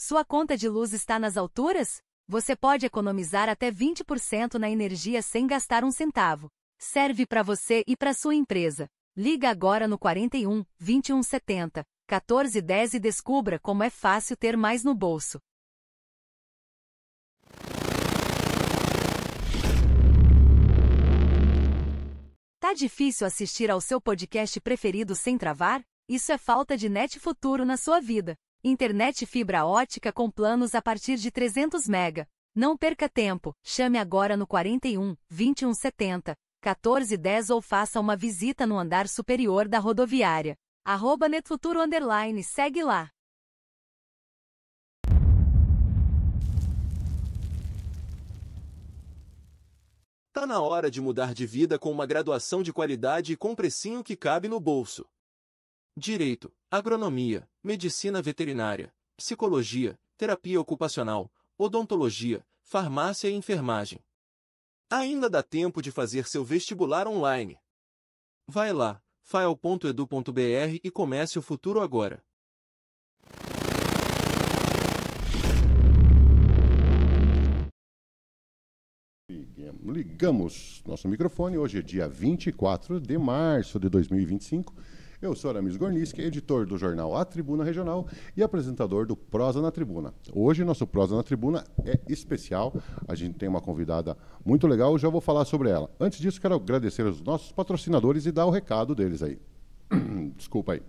Sua conta de luz está nas alturas? Você pode economizar até 20% na energia sem gastar um centavo. Serve para você e para sua empresa. Liga agora no 41 21 70 14 10 e descubra como é fácil ter mais no bolso. Tá difícil assistir ao seu podcast preferido sem travar? Isso é falta de Net Futuro na sua vida. Internet fibra ótica com planos a partir de 300 MB. Não perca tempo, chame agora no 41 21 70 14 10 ou faça uma visita no andar superior da rodoviária. @netfuturo_, segue lá. Tá na hora de mudar de vida com uma graduação de qualidade e com precinho que cabe no bolso. Direito, agronomia, medicina veterinária, psicologia, terapia ocupacional, odontologia, farmácia e enfermagem. Ainda dá tempo de fazer seu vestibular online. Vai lá, fael.edu.br e comece o futuro agora. Ligamos nosso microfone. Hoje é dia 24 de março de 2025. Eu sou Aramis Gorniski, editor do jornal A Tribuna Regional e apresentador do Prosa na Tribuna. Hoje nosso Prosa na Tribuna é especial. A gente tem uma convidada muito legal, eu já vou falar sobre ela. Antes disso, quero agradecer aos nossos patrocinadores e dar o recado deles aí. Desculpa aí.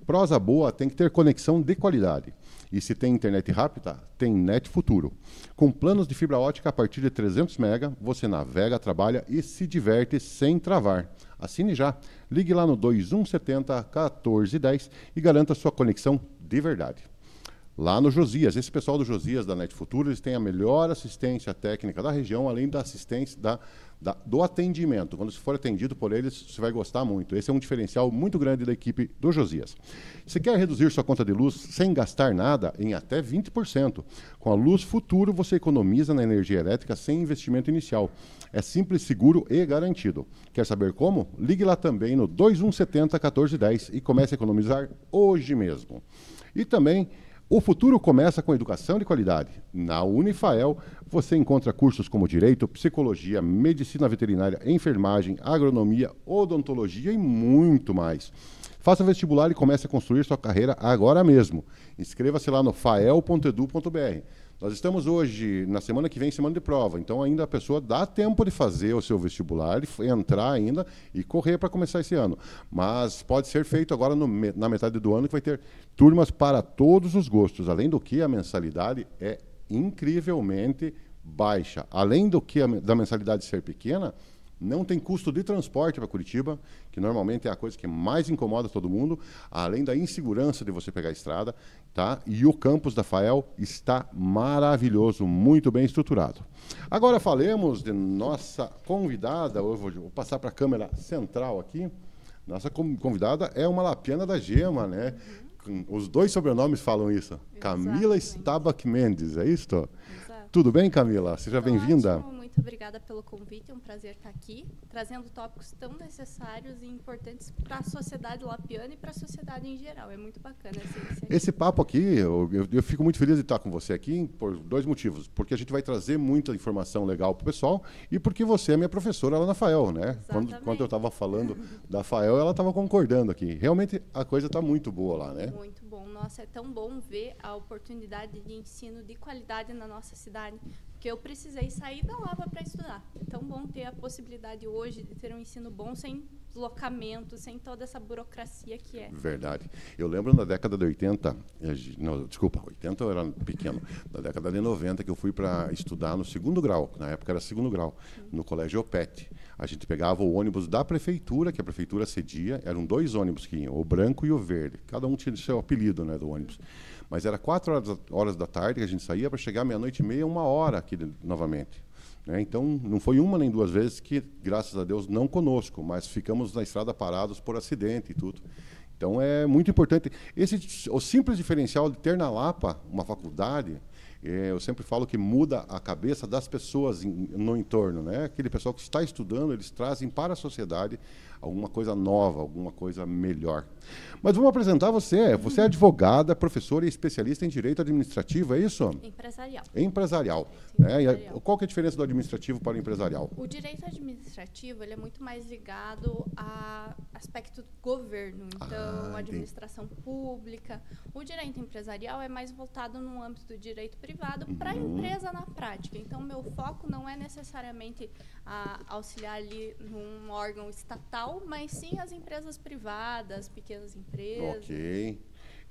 Prosa boa tem que ter conexão de qualidade. E se tem internet rápida, tem Net Futuro. Com planos de fibra ótica a partir de 300 MB, você navega, trabalha e se diverte sem travar. Assine já. Ligue lá no 2170 1410 e garanta sua conexão de verdade. Lá no Josias, esse pessoal do Josias da Net Futuro, eles têm a melhor assistência técnica da região, além da assistência do atendimento. Quando você for atendido por eles, você vai gostar muito. Esse é um diferencial muito grande da equipe do Josias. Se quer reduzir sua conta de luz sem gastar nada, em até 20%. Com a Luz Futuro, você economiza na energia elétrica sem investimento inicial. É simples, seguro e garantido. Quer saber como? Ligue lá também no 2170 1410 e comece a economizar hoje mesmo. E também, o futuro começa com educação de qualidade. Na Unifael, você encontra cursos como Direito, Psicologia, Medicina Veterinária, Enfermagem, Agronomia, Odontologia e muito mais. Faça vestibular e comece a construir sua carreira agora mesmo. Inscreva-se lá no fael.edu.br. Nós estamos hoje, na semana que vem, semana de prova, então ainda a pessoa dá tempo de fazer o seu vestibular, entrar ainda e correr para começar esse ano. Mas pode ser feito agora na metade do ano, que vai ter turmas para todos os gostos, além do que a mensalidade é incrivelmente baixa. Além do que da mensalidade ser pequena, não tem custo de transporte para Curitiba, que normalmente é a coisa que mais incomoda todo mundo, além da insegurança de você pegar a estrada, tá? E o campus da FAEL está maravilhoso, muito bem estruturado. Agora falemos de nossa convidada, eu vou passar para a câmera central aqui. Nossa convidada é uma lapiana da Gema, né? Os dois sobrenomes falam isso. Exatamente. Camila Stabac Mendes, é isso? Exato. Tudo bem, Camila? Seja bem-vinda. Muito obrigada pelo convite, é um prazer estar aqui, trazendo tópicos tão necessários e importantes para a sociedade lapiana e para a sociedade em geral. É muito bacana essa iniciativa. Esse papo aqui, eu fico muito feliz de estar com você aqui por dois motivos. Porque a gente vai trazer muita informação legal para o pessoal e porque você é minha professora lá na FAEL, né? Quando eu estava falando da FAEL, ela estava concordando aqui. Realmente a coisa está muito boa lá, né? Muito bom. Nossa, é tão bom ver a oportunidade de ensino de qualidade na nossa cidade, porque eu precisei sair da Lapa para estudar. É tão bom ter a possibilidade hoje de ter um ensino bom sem deslocamento, sem toda essa burocracia que é. Verdade. Eu lembro na década de 80, não, desculpa, 80 eu era pequeno, na década de 90 que eu fui para estudar no segundo grau, na época era segundo grau, no Colégio Opete. A gente pegava o ônibus da prefeitura, que a prefeitura cedia, eram dois ônibus que iam, o branco e o verde. Cada um tinha o seu apelido, né, do ônibus. Mas era 4 horas da tarde que a gente saía para chegar meia-noite e meia, 1 hora aqui novamente. Né? Então, não foi uma nem duas vezes que, graças a Deus, não conosco, mas ficamos na estrada parados por acidente e tudo. Então, é muito importante. O simples diferencial de ter na Lapa uma faculdade, eu sempre falo que muda a cabeça das pessoas no entorno, né? Aquele pessoal que está estudando, eles trazem para a sociedade alguma coisa nova, alguma coisa melhor. Mas vamos apresentar você. Você é advogada, professora e especialista em direito administrativo, é isso? Empresarial. Empresarial. Empresarial. Qual que é a diferença do administrativo para o empresarial? O direito administrativo ele é muito mais ligado a aspecto do governo, então administração pública. O direito empresarial é mais voltado no âmbito do direito privado para a empresa na prática. Então, meu foco não é necessariamente auxiliar ali num órgão estatal, mas sim as empresas privadas, pequenas empresas. Ok.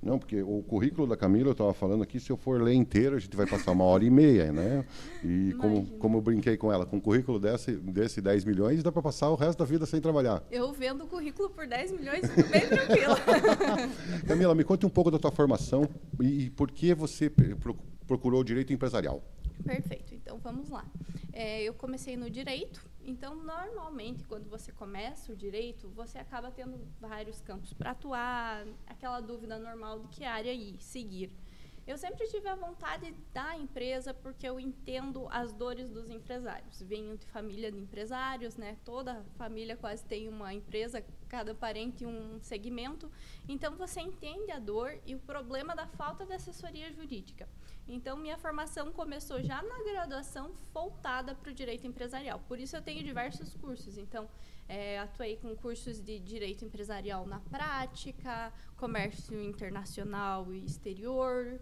Não, porque o currículo da Camila, eu estava falando aqui, se eu for ler inteiro, a gente vai passar 1h30, né? E como eu brinquei com ela, com um currículo desse 10 milhões, dá para passar o resto da vida sem trabalhar. Eu vendo o currículo por 10 milhões, fico bem tranquila. Camila, me conte um pouco da tua formação e por que você procurou o direito empresarial. Perfeito, então vamos lá. Eu comecei no direito, então normalmente quando você começa o direito, você acaba tendo vários campos para atuar, aquela dúvida normal de que área seguir. Eu sempre tive a vontade da empresa porque eu entendo as dores dos empresários. Venho de família de empresários, né? Toda família quase tem uma empresa, cada parente um segmento. Então, você entende a dor e o problema da falta de assessoria jurídica. Então, minha formação começou já na graduação voltada para o direito empresarial. Por isso, eu tenho diversos cursos. Então, atuei com cursos de direito empresarial na prática, comércio internacional e exterior,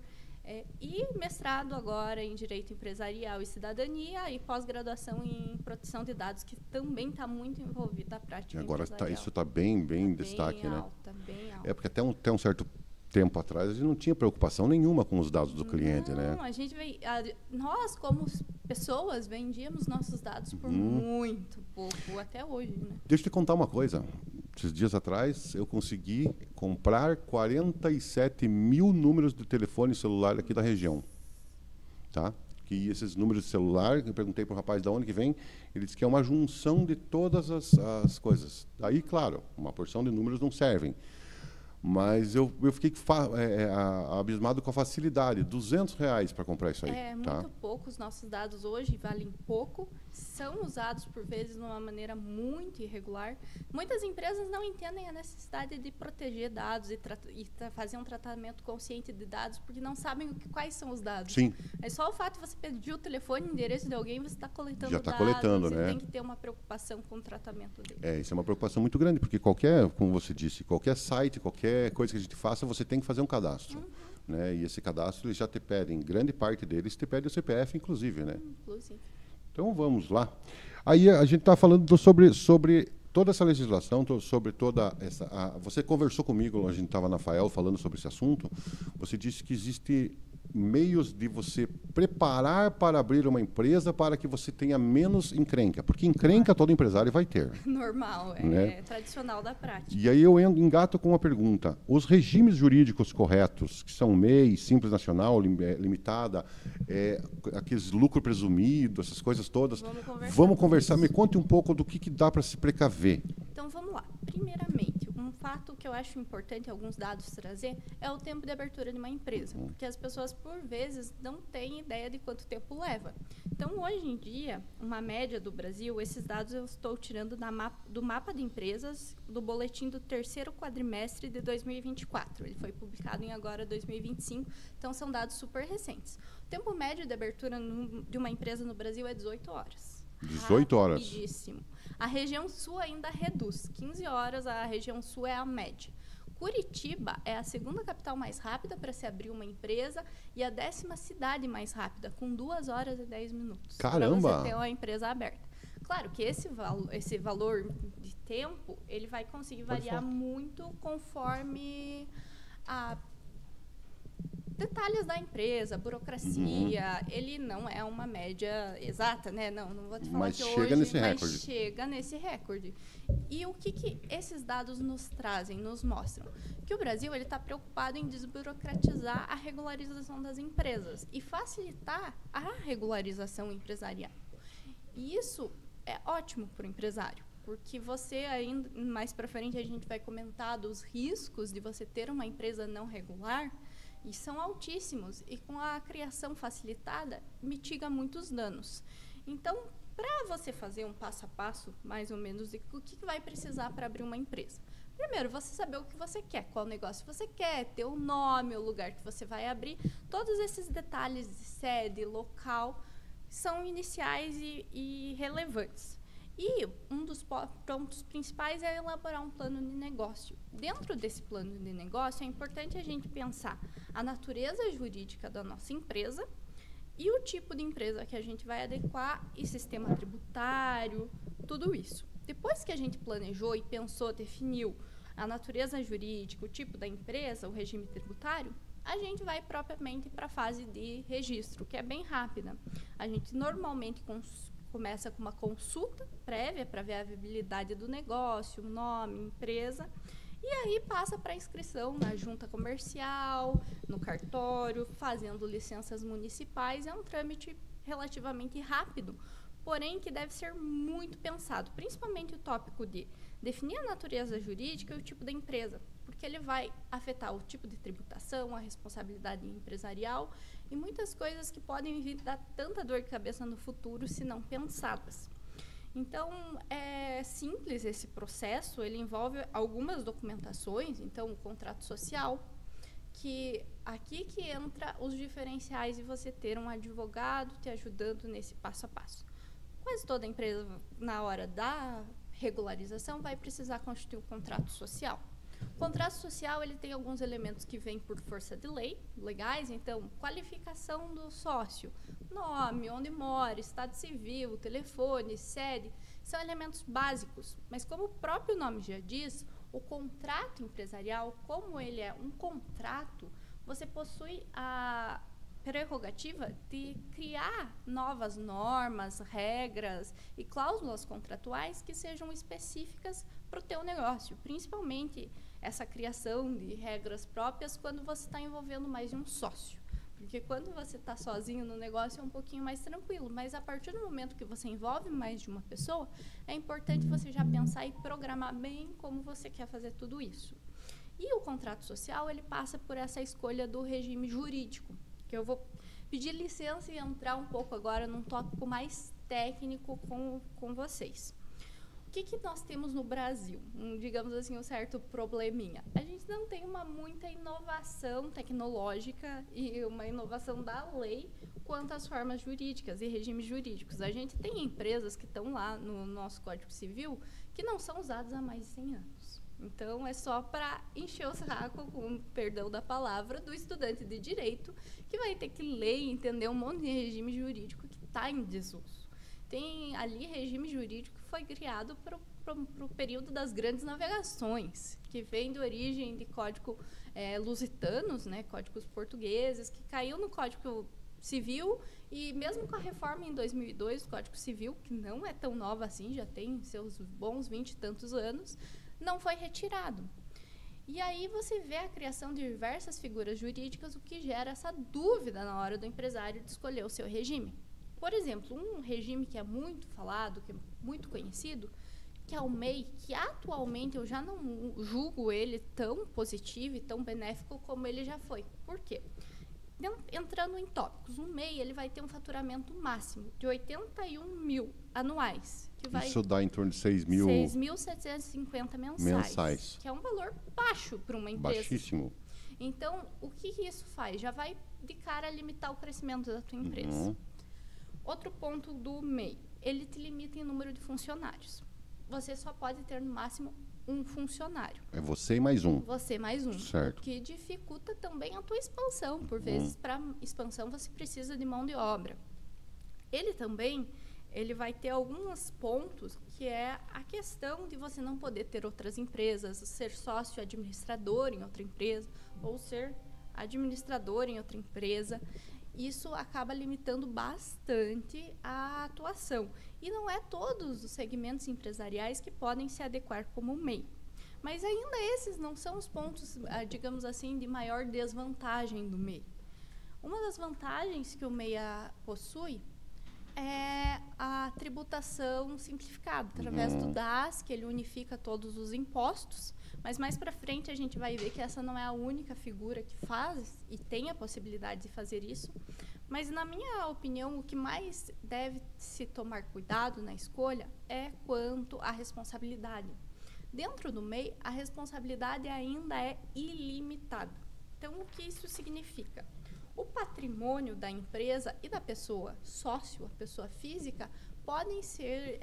e mestrado agora em direito empresarial e cidadania e pós-graduação em proteção de dados, que também está muito envolvida na prática agora empresarial. Isso está bem em destaque, bem né? Alta, bem alta. Porque até um certo tempo atrás, a gente não tinha preocupação nenhuma com os dados do cliente, né? Não, a gente nós, como pessoas, vendíamos nossos dados por muito pouco, até hoje, né? Deixa eu te contar uma coisa. Esses dias atrás, eu consegui comprar 47 mil números de telefone celular aqui da região. Tá? Que esses números de celular, eu perguntei para o rapaz de onde que vem, ele disse que é uma junção de todas as coisas. Aí, claro, uma porção de números não servem. Mas eu fiquei abismado com a facilidade. R$200 para comprar isso aí. Muito pouco. Os nossos dados hoje valem pouco. São usados, por vezes, de uma maneira muito irregular. Muitas empresas não entendem a necessidade de proteger dados e fazer um tratamento consciente de dados, porque não sabem quais são os dados. Sim. É só o fato de você pedir o telefone, o endereço de alguém, você está coletando já dados. Já está coletando, né? Você tem que ter uma preocupação com o tratamento dele. Isso é uma preocupação muito grande, porque como você disse, qualquer site, qualquer coisa que a gente faça, você tem que fazer um cadastro. Né? E esse cadastro, eles já te pedem, grande parte deles te pede o CPF, inclusive, né? Inclusive. Então, vamos lá. Aí a gente está falando sobre toda essa legislação, sobre toda essa... você conversou comigo, a gente estava na FAEL falando sobre esse assunto, você disse que existe meios de você preparar para abrir uma empresa para que você tenha menos encrenca, porque encrenca todo empresário vai ter. Normal, né? Tradicional da prática. E aí eu engato com uma pergunta. Os regimes jurídicos corretos, que são MEI, Simples Nacional, Limitada, aqueles lucro presumido, essas coisas todas, vamos conversar. Me conte um pouco do que dá para se precaver. Então, vamos lá. Primeiramente, um fato que eu acho importante alguns dados trazer é o tempo de abertura de uma empresa, porque as pessoas, por vezes, não têm ideia de quanto tempo leva. Então, hoje em dia, uma média do Brasil, esses dados eu estou tirando do mapa de empresas do boletim do terceiro quadrimestre de 2024. Ele foi publicado em agora 2025, então são dados super recentes. O tempo médio de abertura de uma empresa no Brasil é 18 horas. 18 horas. Rapidíssimo. A região sul ainda reduz. 15 horas, a região sul é a média. Curitiba é a segunda capital mais rápida para se abrir uma empresa e a 10ª cidade mais rápida, com 2 horas e 10 minutos. Caramba! Para você ter uma empresa aberta. Claro que esse valor de tempo, ele vai conseguir variar muito conforme detalhes da empresa, burocracia, ele não é uma média exata, né? Não vou te falar mas que chega hoje, nesse mas recorde. chega nesse recorde. E o que esses dados nos trazem, nos mostram? Que o Brasil está preocupado em desburocratizar a regularização das empresas e facilitar a regularização empresarial. E isso é ótimo para o empresário, porque você ainda mais para frente a gente vai comentar dos riscos de você ter uma empresa não regular. e são altíssimos, e com a criação facilitada, mitiga muitos danos. Então, para você fazer um passo a passo, mais ou menos, de o que vai precisar para abrir uma empresa? Primeiro, você saber o que você quer, qual negócio você quer, ter o nome, o lugar que você vai abrir. Todos esses detalhes de sede, local, são iniciais e relevantes. E um dos pontos principais é elaborar um plano de negócio. Dentro desse plano de negócio, é importante a gente pensar a natureza jurídica da nossa empresa e o tipo de empresa que a gente vai adequar e sistema tributário, tudo isso. Depois que a gente planejou e pensou, definiu a natureza jurídica, o tipo da empresa, o regime tributário, a gente vai propriamente para a fase de registro, que é bem rápida. A gente normalmente começa com uma consulta prévia para ver a viabilidade do negócio, nome, empresa, e aí passa para a inscrição na junta comercial, no cartório, fazendo licenças municipais. É um trâmite relativamente rápido, porém que deve ser muito pensado, principalmente o tópico de definir a natureza jurídica e o tipo da empresa, porque ele vai afetar o tipo de tributação, a responsabilidade empresarial e muitas coisas que podem vir dar tanta dor de cabeça no futuro se não pensadas. Então, é simples esse processo, ele envolve algumas documentações, então o contrato social, que aqui que entra os diferenciais de você ter um advogado te ajudando nesse passo a passo. Quase toda empresa, na hora da regularização, vai precisar constituir um contrato social. O contrato social ele tem alguns elementos que vêm por força de lei, legais, então, qualificação do sócio, nome, onde mora, estado civil, telefone, sede, são elementos básicos. Mas como o próprio nome já diz, o contrato empresarial, como ele é um contrato, você possui a prerrogativa de criar novas normas, regras e cláusulas contratuais que sejam específicas para o teu negócio, principalmente essa criação de regras próprias quando você está envolvendo mais de um sócio. Porque quando você está sozinho no negócio é um pouquinho mais tranquilo, mas a partir do momento que você envolve mais de uma pessoa, é importante você já pensar e programar bem como você quer fazer tudo isso. E o contrato social, ele passa por essa escolha do regime jurídico, que eu vou pedir licença e entrar um pouco agora num tópico mais técnico com vocês. O que nós temos no Brasil? Digamos assim, um certo probleminha. A gente não tem muita inovação tecnológica e uma inovação da lei quanto às formas jurídicas e regimes jurídicos. A gente tem empresas que estão lá no nosso Código Civil que não são usadas há mais de 100 anos. Então, é só para encher o saco, com perdão da palavra, do estudante de direito, que vai ter que ler e entender um monte de regime jurídico que está em desuso. Tem ali regime jurídico que foi criado para o período das grandes navegações, que vem de origem de código lusitanos, né, códigos portugueses, que caiu no Código Civil, e mesmo com a reforma em 2002, o Código Civil, que não é tão nova assim, já tem seus bons 20 e tantos anos, não foi retirado. E aí você vê a criação de diversas figuras jurídicas, o que gera essa dúvida na hora do empresário de escolher o seu regime. Por exemplo, um regime que é muito falado, que é muito conhecido, que é o MEI, que atualmente eu já não julgo ele tão positivo e tão benéfico como ele já foi. Por quê? Entrando em tópicos, o MEI ele vai ter um faturamento máximo de 81 mil anuais. Que vai isso dá em torno de 6.750 mensais. Que é um valor baixo para uma empresa. Baixíssimo. Então, o que isso faz? Já vai de cara limitar o crescimento da tua empresa. Uhum. Outro ponto do MEI, ele te limita em número de funcionários. Você só pode ter no máximo um funcionário. É você e mais um. Você mais um. Certo. O que dificulta também a tua expansão. Por vezes, para expansão, você precisa de mão de obra. Ele vai ter alguns pontos, que é a questão de você não poder ter outras empresas, ser sócio administrador em outra empresa, ou ser administrador em outra empresa. Isso acaba limitando bastante a atuação. E não é todos os segmentos empresariais que podem se adequar como MEI. Mas ainda esses não são os pontos, digamos assim, de maior desvantagem do MEI. Uma das vantagens que o MEI possui é a tributação simplificada, através do DAS, que ele unifica todos os impostos, mas mais para frente a gente vai ver que essa não é a única figura que faz e tem a possibilidade de fazer isso. Mas, na minha opinião, o que mais deve se tomar cuidado na escolha é quanto à responsabilidade. Dentro do MEI, a responsabilidade ainda é ilimitada. Então, o que isso significa? O patrimônio da empresa e da pessoa sócio, a pessoa física, podem ser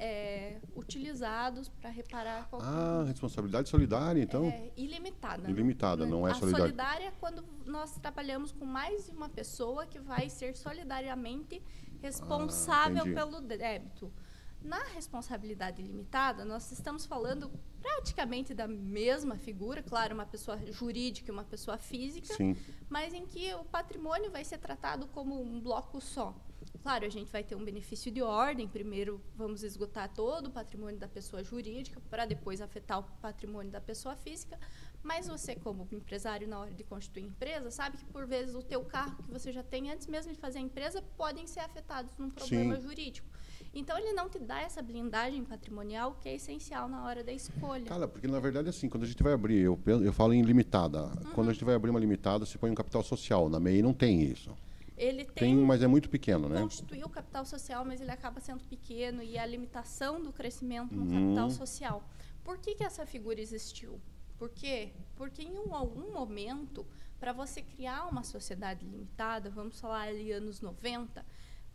utilizados para reparar qualquer... responsabilidade solidária, então? Ilimitada. Ilimitada, não é solidária. A solidária é quando nós trabalhamos com mais de uma pessoa que vai ser solidariamente responsável pelo débito. Na responsabilidade limitada, nós estamos falando praticamente da mesma figura, claro, uma pessoa jurídica e uma pessoa física, Sim. mas em que o patrimônio vai ser tratado como um bloco só. Claro, a gente vai ter um benefício de ordem, primeiro vamos esgotar todo o patrimônio da pessoa jurídica, para depois afetar o patrimônio da pessoa física, mas você, como empresário, na hora de constituir empresa, sabe que, por vezes, o teu carro que você já tem antes mesmo de fazer a empresa podem ser afetados num problema jurídico. Então, ele não te dá essa blindagem patrimonial que é essencial na hora da escolha. Cara, porque, na verdade, assim, quando a gente vai abrir, eu falo em limitada, quando a gente vai abrir uma limitada, você põe um capital social. Na MEI não tem isso. Ele tem, mas é muito pequeno, né? Constituiu o capital social, mas ele acaba sendo pequeno e a limitação do crescimento no capital social. Por que essa figura existiu? Por quê? Porque em algum momento, para você criar uma sociedade limitada, vamos falar ali anos 90,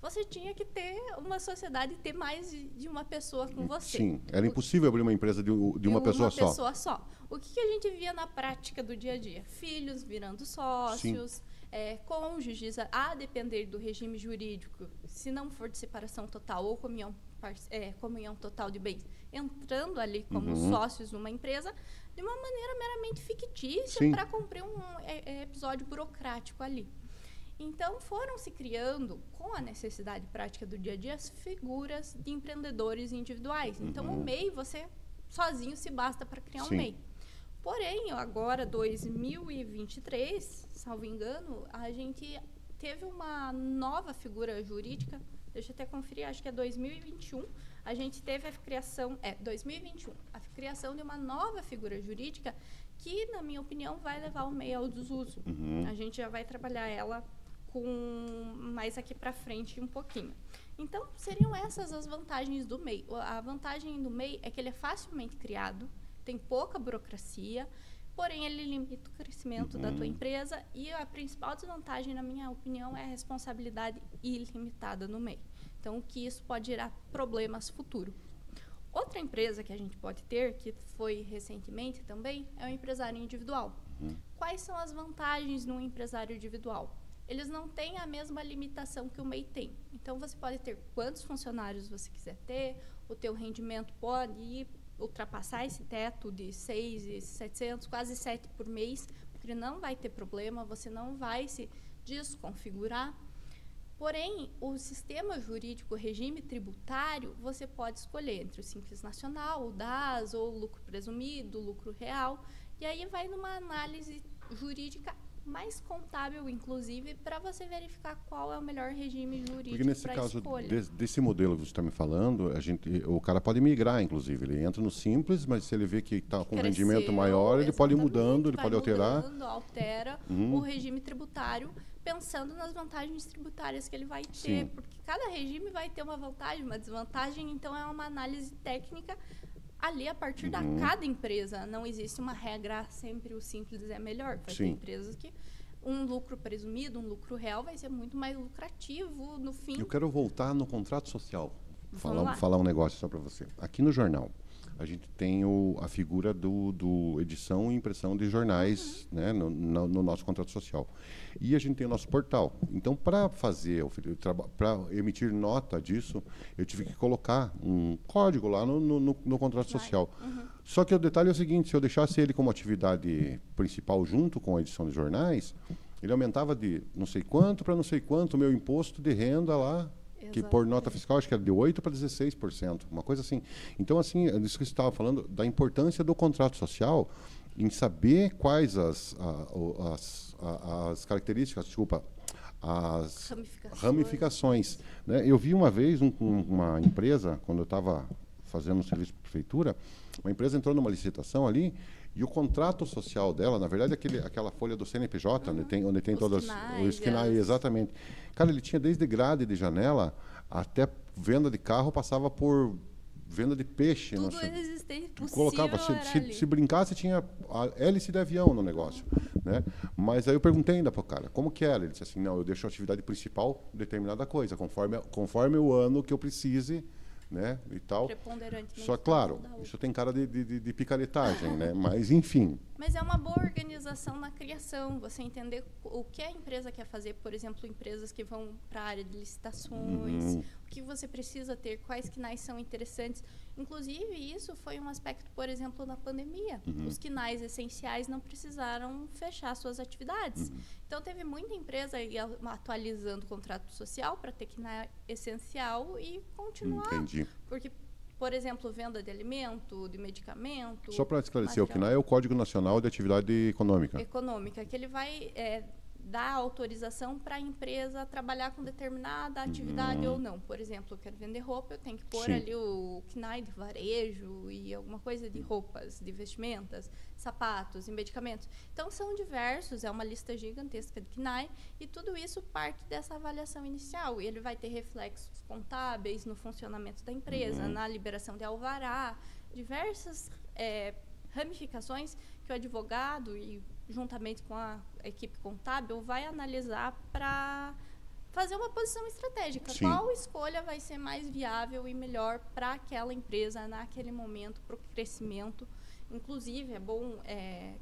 você tinha que ter uma sociedade e ter mais de uma pessoa com você. Sim, era impossível abrir uma empresa de uma pessoa só. Uma pessoa só. O que a gente via na prática do dia a dia? Filhos virando sócios, cônjuges, a depender do regime jurídico, se não for de separação total ou comunhão total de bens, entrando ali como sócios numa empresa, de uma maneira meramente fictícia para cumprir um episódio burocrático ali. Então, foram se criando, com a necessidade prática do dia a dia, as figuras de empreendedores individuais. Então, o MEI, você sozinho se basta para criar um MEI. Porém, agora, 2023, salvo engano, a gente teve uma nova figura jurídica, deixa eu até conferir, acho que é 2021, a gente teve a criação, 2021, a criação de uma nova figura jurídica que, na minha opinião, vai levar o MEI ao desuso. A gente já vai trabalhar ela mais aqui para frente um pouquinho. Então, seriam essas as vantagens do MEI. A vantagem do MEI é que ele é facilmente criado, tem pouca burocracia, porém ele limita o crescimento da tua empresa e a principal desvantagem, na minha opinião, é a responsabilidade ilimitada no MEI. Então, que isso pode gerar problemas futuros. Outra empresa que a gente pode ter, que foi recentemente também, é o empresário individual. Quais são as vantagens no empresário individual? Eles não têm a mesma limitação que o MEI tem. Então, você pode ter quantos funcionários você quiser ter, o teu rendimento pode ultrapassar esse teto de 6.700, quase 7 por mês, porque não vai ter problema, você não vai se desconfigurar. Porém, o sistema jurídico, o regime tributário, você pode escolher entre o Simples Nacional, o DAS, ou o lucro presumido, o lucro real, e aí vai numa análise jurídica mais contábil, inclusive, para você verificar qual é o melhor regime jurídico para a escolha. Porque nesse caso desse modelo que você está me falando, o cara pode migrar, inclusive. Ele entra no Simples, mas se ele vê que está com um rendimento maior, ele pode ir mudando, ele pode alterar. Altera o regime tributário, pensando nas vantagens tributárias que ele vai ter. Porque cada regime vai ter uma vantagem, uma desvantagem, então é uma análise técnica ali a partir da cada empresa. Não existe uma regra, sempre o simples é melhor. Vai ter empresas que um lucro presumido, um lucro real vai ser muito mais lucrativo no fim. Eu quero voltar no contrato social. Falar um negócio só para você. Aqui no jornal, a gente tem a figura do edição e impressão de jornais, né, no nosso contrato social. E a gente tem o nosso portal. Então, para emitir nota disso, eu tive que colocar um código lá no contrato social. Só que o detalhe é o seguinte, se eu deixasse ele como atividade principal junto com a edição de jornais, ele aumentava de não sei quanto para não sei quanto o meu imposto de renda lá, que por nota fiscal acho que era de 8% para 16%, uma coisa assim. Então, assim, isso que você estava falando, da importância do contrato social em saber quais as características, as ramificações, né? Eu vi uma vez uma empresa, quando eu estava fazendo um serviço de prefeitura, uma empresa entrou numa licitação ali e o contrato social dela, na verdade, aquela folha do CNPJ, onde tem todas os KNAI, exatamente. Cara, ele tinha desde grade de janela até venda de carro, passava por venda de peixe. Tudo existente possível colocava, se brincasse, tinha a hélice de avião no negócio, né? Mas aí eu perguntei ainda pro cara, como que era? Ele disse assim, não, eu deixo a atividade principal determinada coisa, conforme o ano que eu precise, né, e tal. Só, claro, isso tem cara de picaretagem, né? Mas, enfim. Mas é uma boa organização na criação, você entender o que a empresa quer fazer, por exemplo, empresas que vão para a área de licitações, o que você precisa ter, quais KNAIs são interessantes. Inclusive, isso foi um aspecto, por exemplo, na pandemia. Os KNAIs essenciais não precisaram fechar suas atividades. Então, teve muita empresa aí atualizando o contrato social para ter KNAI essencial e continuar. Entendi. Porque, por exemplo, venda de alimento, de medicamento... Só para esclarecer, o KNAI é o Código Nacional de Atividade Econômica. Econômica, que ele vai dar autorização para a empresa trabalhar com determinada atividade ou não. Por exemplo, eu quero vender roupa, eu tenho que pôr ali o KNAI de varejo e alguma coisa de roupas, de vestimentas, sapatos e medicamentos. Então, são diversos, é uma lista gigantesca de KNAI e tudo isso parte dessa avaliação inicial. E ele vai ter reflexos contábeis no funcionamento da empresa, na liberação de alvará, diversas ramificações que o advogado e juntamente com a equipe contábil vai analisar para fazer uma posição estratégica. Sim. Qual escolha vai ser mais viável e melhor para aquela empresa naquele momento, para o crescimento. Inclusive, é bom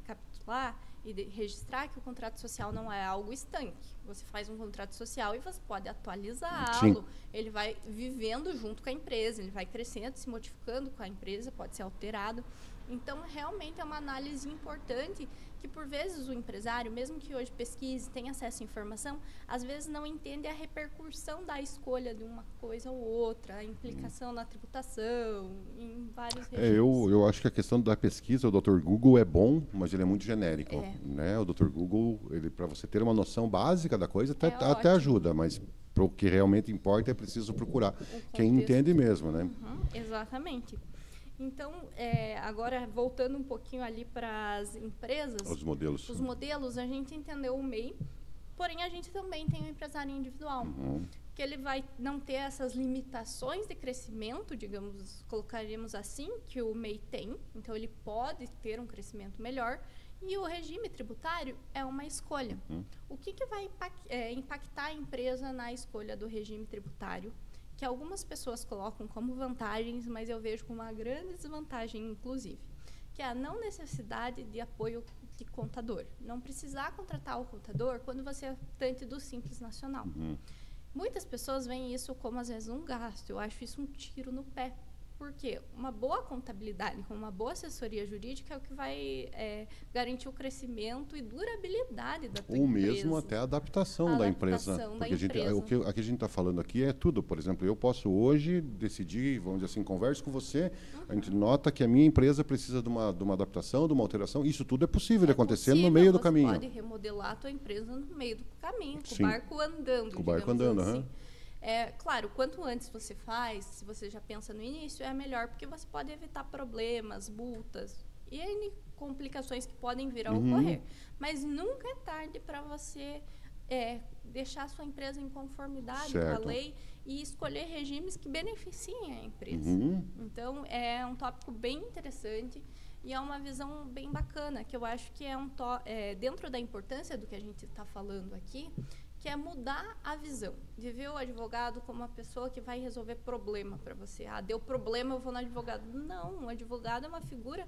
capitular e registrar que o contrato social não é algo estanque. Você faz um contrato social e você pode atualizá-lo. Ele vai vivendo junto com a empresa, ele vai crescendo, se modificando com a empresa, pode ser alterado. Então, realmente é uma análise importante que, por vezes, o empresário, mesmo que hoje pesquise, tenha acesso à informação, às vezes não entende a repercussão da escolha de uma coisa ou outra, a implicação na tributação, em vários regimes. Eu acho que a questão da pesquisa, o Dr. Google é bom, mas ele é muito genérico. Né? O Dr. Google, para você ter uma noção básica da coisa, até ajuda, mas para o que realmente importa é preciso procurar quem entende mesmo. Né? Exatamente. Então, agora voltando um pouquinho ali para as empresas... Os modelos, a gente entendeu o MEI, porém a gente também tem o empresário individual, que ele vai não ter essas limitações de crescimento, digamos, colocaríamos assim, que o MEI tem, então ele pode ter um crescimento melhor, e o regime tributário é uma escolha. O que vai impactar a empresa na escolha do regime tributário? Que algumas pessoas colocam como vantagens, mas eu vejo como uma grande desvantagem, inclusive, que é a não necessidade de apoio de contador. Não precisar contratar o contador quando você é atendente do Simples Nacional. Muitas pessoas veem isso como, às vezes, um gasto. Eu acho isso um tiro no pé. Porque uma boa contabilidade, com uma boa assessoria jurídica é o que vai garantir o crescimento e durabilidade da tua empresa. Ou mesmo até a adaptação da empresa. Porque o que a gente está falando aqui é tudo. Por exemplo, eu posso hoje decidir, vamos dizer assim, converso com você, a gente nota que a minha empresa precisa de uma adaptação, de uma alteração. Isso tudo é possível de acontecer no meio do caminho. Você pode remodelar a tua empresa no meio do caminho, com o barco andando. Com o barco andando, assim. Claro, quanto antes você faz, se você já pensa no início, é melhor, porque você pode evitar problemas, multas e N complicações que podem vir a ocorrer. Mas nunca é tarde para você deixar a sua empresa em conformidade com a lei e escolher regimes que beneficiem a empresa. Então, é um tópico bem interessante e é uma visão bem bacana, que eu acho que dentro da importância do que a gente está falando aqui, que é mudar a visão, de ver o advogado como uma pessoa que vai resolver problema para você. Deu problema, eu vou no advogado. Não, o advogado é uma figura,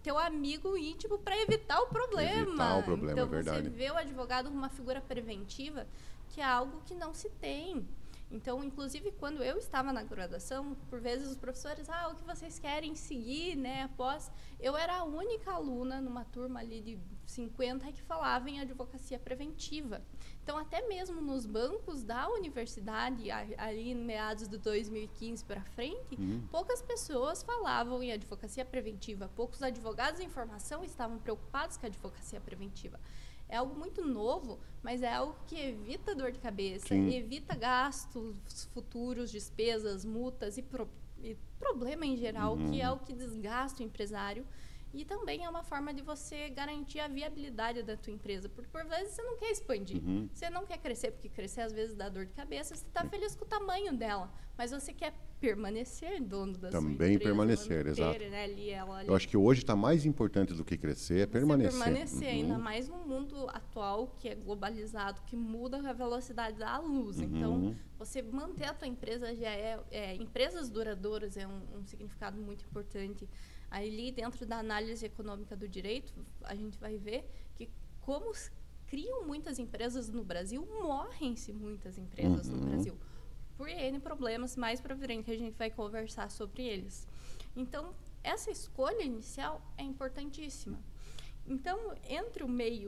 teu amigo íntimo para evitar o problema. Então, é verdade. Você vê o advogado como uma figura preventiva, que é algo que não se tem. Então, inclusive, quando eu estava na graduação, por vezes os professores, o que vocês querem seguir, né, após... Eu era a única aluna numa turma ali de 50 que falava em advocacia preventiva. Então, até mesmo nos bancos da universidade, ali em meados de 2015 para frente, poucas pessoas falavam em advocacia preventiva. Poucos advogados em formação estavam preocupados com a advocacia preventiva. É algo muito novo, mas é algo que evita dor de cabeça, Sim. evita gastos futuros, despesas, multas e problema em geral, que é o que desgasta o empresário. E também é uma forma de você garantir a viabilidade da tua empresa, porque por vezes você não quer expandir, você não quer crescer, porque crescer às vezes dá dor de cabeça, você está feliz com o tamanho dela, mas você quer permanecer dono da sua empresa. Também permanecer, manter, exato. né, ali. Eu acho que hoje está mais importante do que crescer, é permanecer. Permanecer, ainda mais no mundo atual, que é globalizado, que muda a velocidade da luz. Então, você manter a tua empresa já empresas duradouras é um significado muito importante. Ali, dentro da análise econômica do direito, a gente vai ver que como criam muitas empresas no Brasil, morrem-se muitas empresas no Brasil. Por N problemas, mais para frente que a gente vai conversar sobre eles. Então, essa escolha inicial é importantíssima. Então, entre o MEI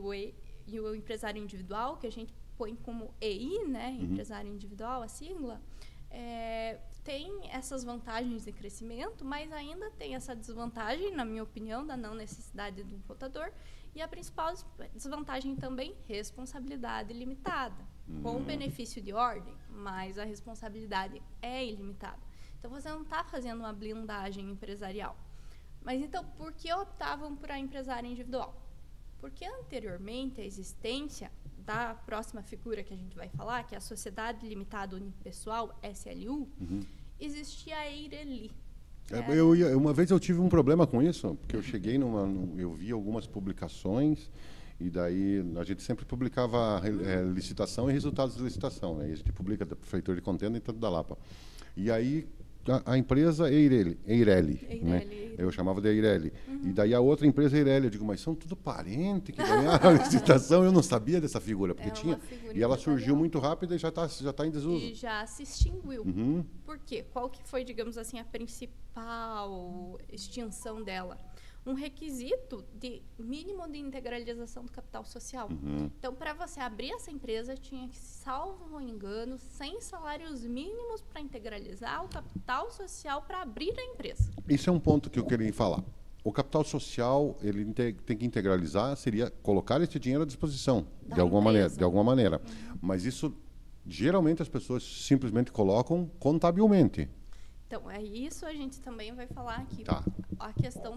e o empresário individual, que a gente põe como EI, né, empresário individual, a sigla, tem essas vantagens de crescimento, mas ainda tem essa desvantagem, na minha opinião, da não necessidade de um contador. E a principal desvantagem também, responsabilidade limitada. Com benefício de ordem, mas a responsabilidade é ilimitada. Então, você não está fazendo uma blindagem empresarial. Mas, então, por que optavam por a empresária individual? Porque, anteriormente, a existência da próxima figura que a gente vai falar, que é a Sociedade Limitada Unipessoal, SLU, existia a EIRELI. Uma vez eu tive um problema com isso, porque eu cheguei eu vi algumas publicações e daí a gente sempre publicava licitação e resultados de licitação, né? E a gente publica da Prefeitura de Contenda e tanto da Lapa. E aí a empresa Eireli, né? Eu chamava de Eireli. E daí a outra empresa Eireli, eu digo, mas são tudo parente que ganharam a licitação, eu não sabia dessa figura, porque tinha. E ela surgiu muito rápido e já tá em desuso. E já se extinguiu. Por quê? Qual que foi, digamos assim, a principal extinção dela? Um requisito de mínimo de integralização do capital social. Então, para você abrir essa empresa, tinha que, salvo engano, 100 salários mínimos para integralizar o capital social para abrir a empresa. Isso é um ponto que eu queria falar. O capital social, ele tem que integralizar, seria colocar esse dinheiro à disposição, de alguma maneira. Mas isso, geralmente, as pessoas simplesmente colocam contabilmente. Então, isso a gente também vai falar aqui. Tá. A questão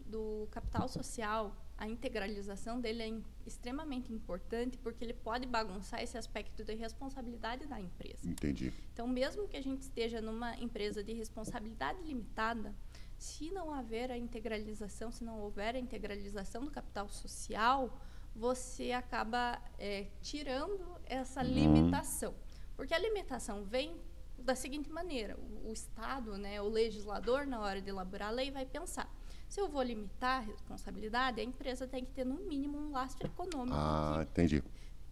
do capital social, a integralização dele é extremamente importante, porque ele pode bagunçar esse aspecto de responsabilidade da empresa. Entendi. Então, mesmo que a gente esteja numa empresa de responsabilidade limitada, se não houver a integralização do capital social, você acaba tirando essa limitação. Porque a limitação vem da seguinte maneira: o Estado, né, o legislador, na hora de elaborar a lei, vai pensar: se eu vou limitar a responsabilidade, a empresa tem que ter, no mínimo, um lastro econômico entendi.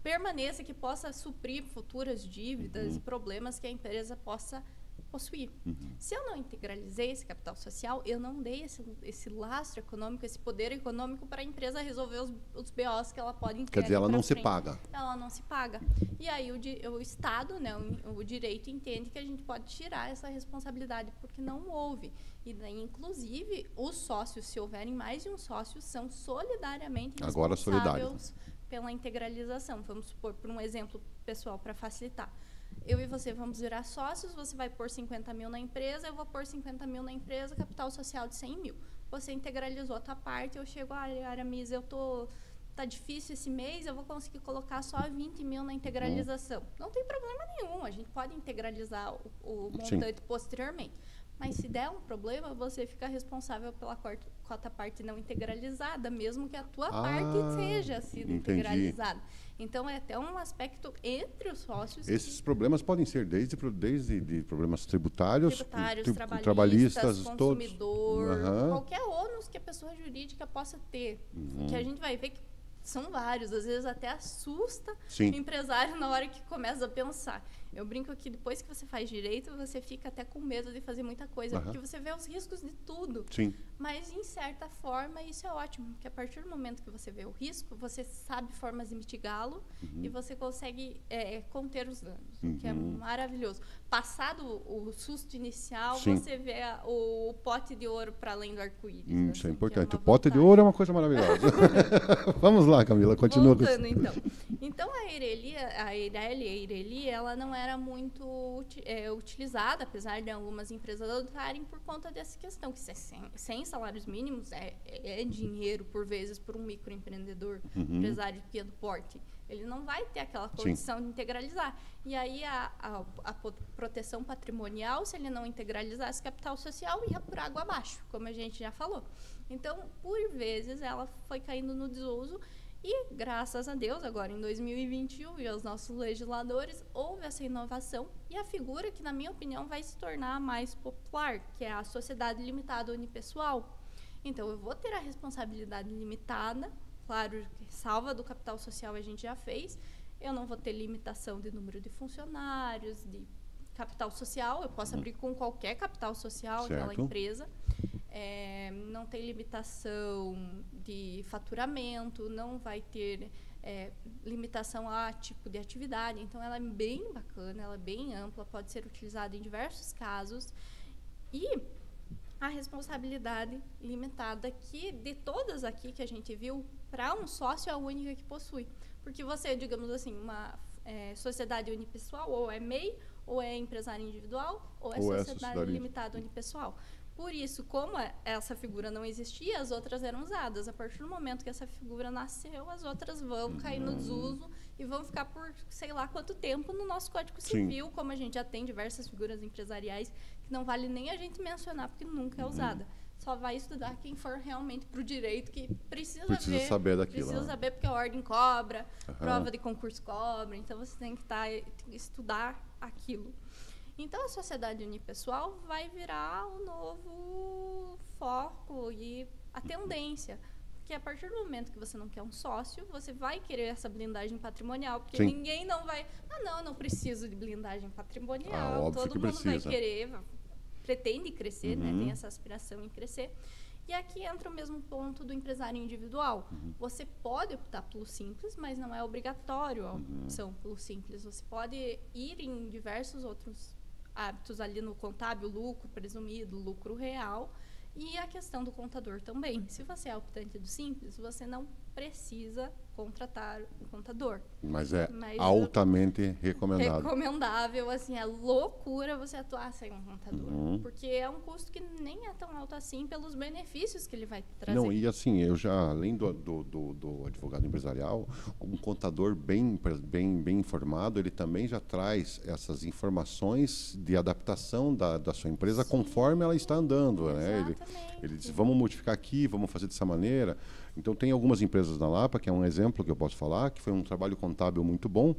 permaneça, que possa suprir futuras dívidas e problemas que a empresa possa possuir. Se eu não integralizei esse capital social, eu não dei esse lastro econômico, esse poder econômico para a empresa resolver os BOs que ela pode entregar. Quer dizer, ela não se paga. Ela não se paga. E aí o Estado, né, o direito entende que a gente pode tirar essa responsabilidade, porque não houve. E daí, inclusive, os sócios, se houverem mais de um sócio, são solidariamente responsáveis pela integralização. Vamos supor, por um exemplo pessoal, para facilitar. Eu e você vamos virar sócios, você vai pôr 50 mil na empresa, eu vou pôr 50 mil na empresa, capital social de 100 mil. Você integralizou a tua parte, eu chego, Aramis, tá difícil esse mês, eu vou conseguir colocar só 20 mil na integralização. Não tem problema nenhum, a gente pode integralizar o montante posteriormente. Mas se der um problema, você fica responsável pela cota parte não integralizada, mesmo que a tua parte seja sido integralizada. Então, é até um aspecto entre os sócios. Esses problemas podem ser desde problemas tributários, trabalhistas, consumidor, qualquer ônus que a pessoa jurídica possa ter. Que a gente vai ver que são vários, às vezes até assusta o empresário na hora que começa a pensar. Eu brinco que depois que você faz direito, você fica até com medo de fazer muita coisa, porque você vê os riscos de tudo. Mas, em certa forma, isso é ótimo, porque a partir do momento que você vê o risco, você sabe formas de mitigá-lo e você consegue conter os danos, o que é maravilhoso. Passado o susto inicial, você vê o pote de ouro para além do arco-íris. Isso é importante. O pote de ouro é uma coisa maravilhosa. Vamos lá. lá, Camila, continua. Voltando, então a Eireli, ela não era muito utilizada, apesar de algumas empresas adotarem, por conta dessa questão, que sem salários mínimos é dinheiro, por vezes, por um microempreendedor, empresário de pequeno porte. Ele não vai ter aquela condição de integralizar. E aí a proteção patrimonial, se ele não integralizasse capital social, ia por água abaixo, como a gente já falou. Então, por vezes, ela foi caindo no desuso e, graças a Deus, agora em 2021, e aos nossos legisladores, houve essa inovação e a figura que, na minha opinião, vai se tornar mais popular, que é a sociedade limitada unipessoal. Então, eu vou ter a responsabilidade limitada, claro, salva do capital social a gente já fez, eu não vou ter limitação de número de funcionários, de capital social, eu posso abrir com qualquer capital social aquela empresa. Não tem limitação de faturamento, não vai ter limitação a tipo de atividade. Então, ela é bem bacana, ela é bem ampla, pode ser utilizada em diversos casos. E a responsabilidade limitada, que de todas aqui que a gente viu, para um sócio é a única que possui. Porque você, digamos assim, uma sociedade unipessoal, ou é MEI, ou é empresário individual, ou é sociedade limitada unipessoal. Por isso, como essa figura não existia, as outras eram usadas. A partir do momento que essa figura nasceu, as outras vão cair no desuso e vão ficar por sei lá quanto tempo no nosso Código Civil, como a gente já tem diversas figuras empresariais que não vale nem a gente mencionar porque nunca é usada. Só vai estudar quem for realmente para o direito, que precisa saber daquilo. Precisa saber porque a ordem cobra, prova de concurso cobra. Então, você tem que estudar aquilo. Então, a sociedade unipessoal vai virar o novo foco e a tendência. Porque a partir do momento que você não quer um sócio, você vai querer essa blindagem patrimonial. Porque ninguém não vai... eu não preciso de blindagem patrimonial. Todo mundo vai querer, pretende crescer, né? Tem essa aspiração em crescer. E aqui entra o mesmo ponto do empresário individual. Você pode optar pelo simples, mas não é obrigatório a opção pelo simples. Você pode ir em diversos outros hábitos ali no contábil, lucro presumido, lucro real, e a questão do contador também. Se você é optante do simples, você não precisa contratar um contador. Mas altamente recomendado. Recomendável, assim, é loucura você atuar sem um contador. Porque é um custo que nem é tão alto assim pelos benefícios que ele vai trazer. Não, e assim, eu já, além do advogado empresarial, um contador bem informado, ele também já traz essas informações de adaptação da sua empresa conforme ela está andando, né? Ele diz, vamos modificar aqui, vamos fazer dessa maneira. Então, tem algumas empresas na Lapa, que é um exemplo que eu posso falar, que foi um trabalho contábil muito bom,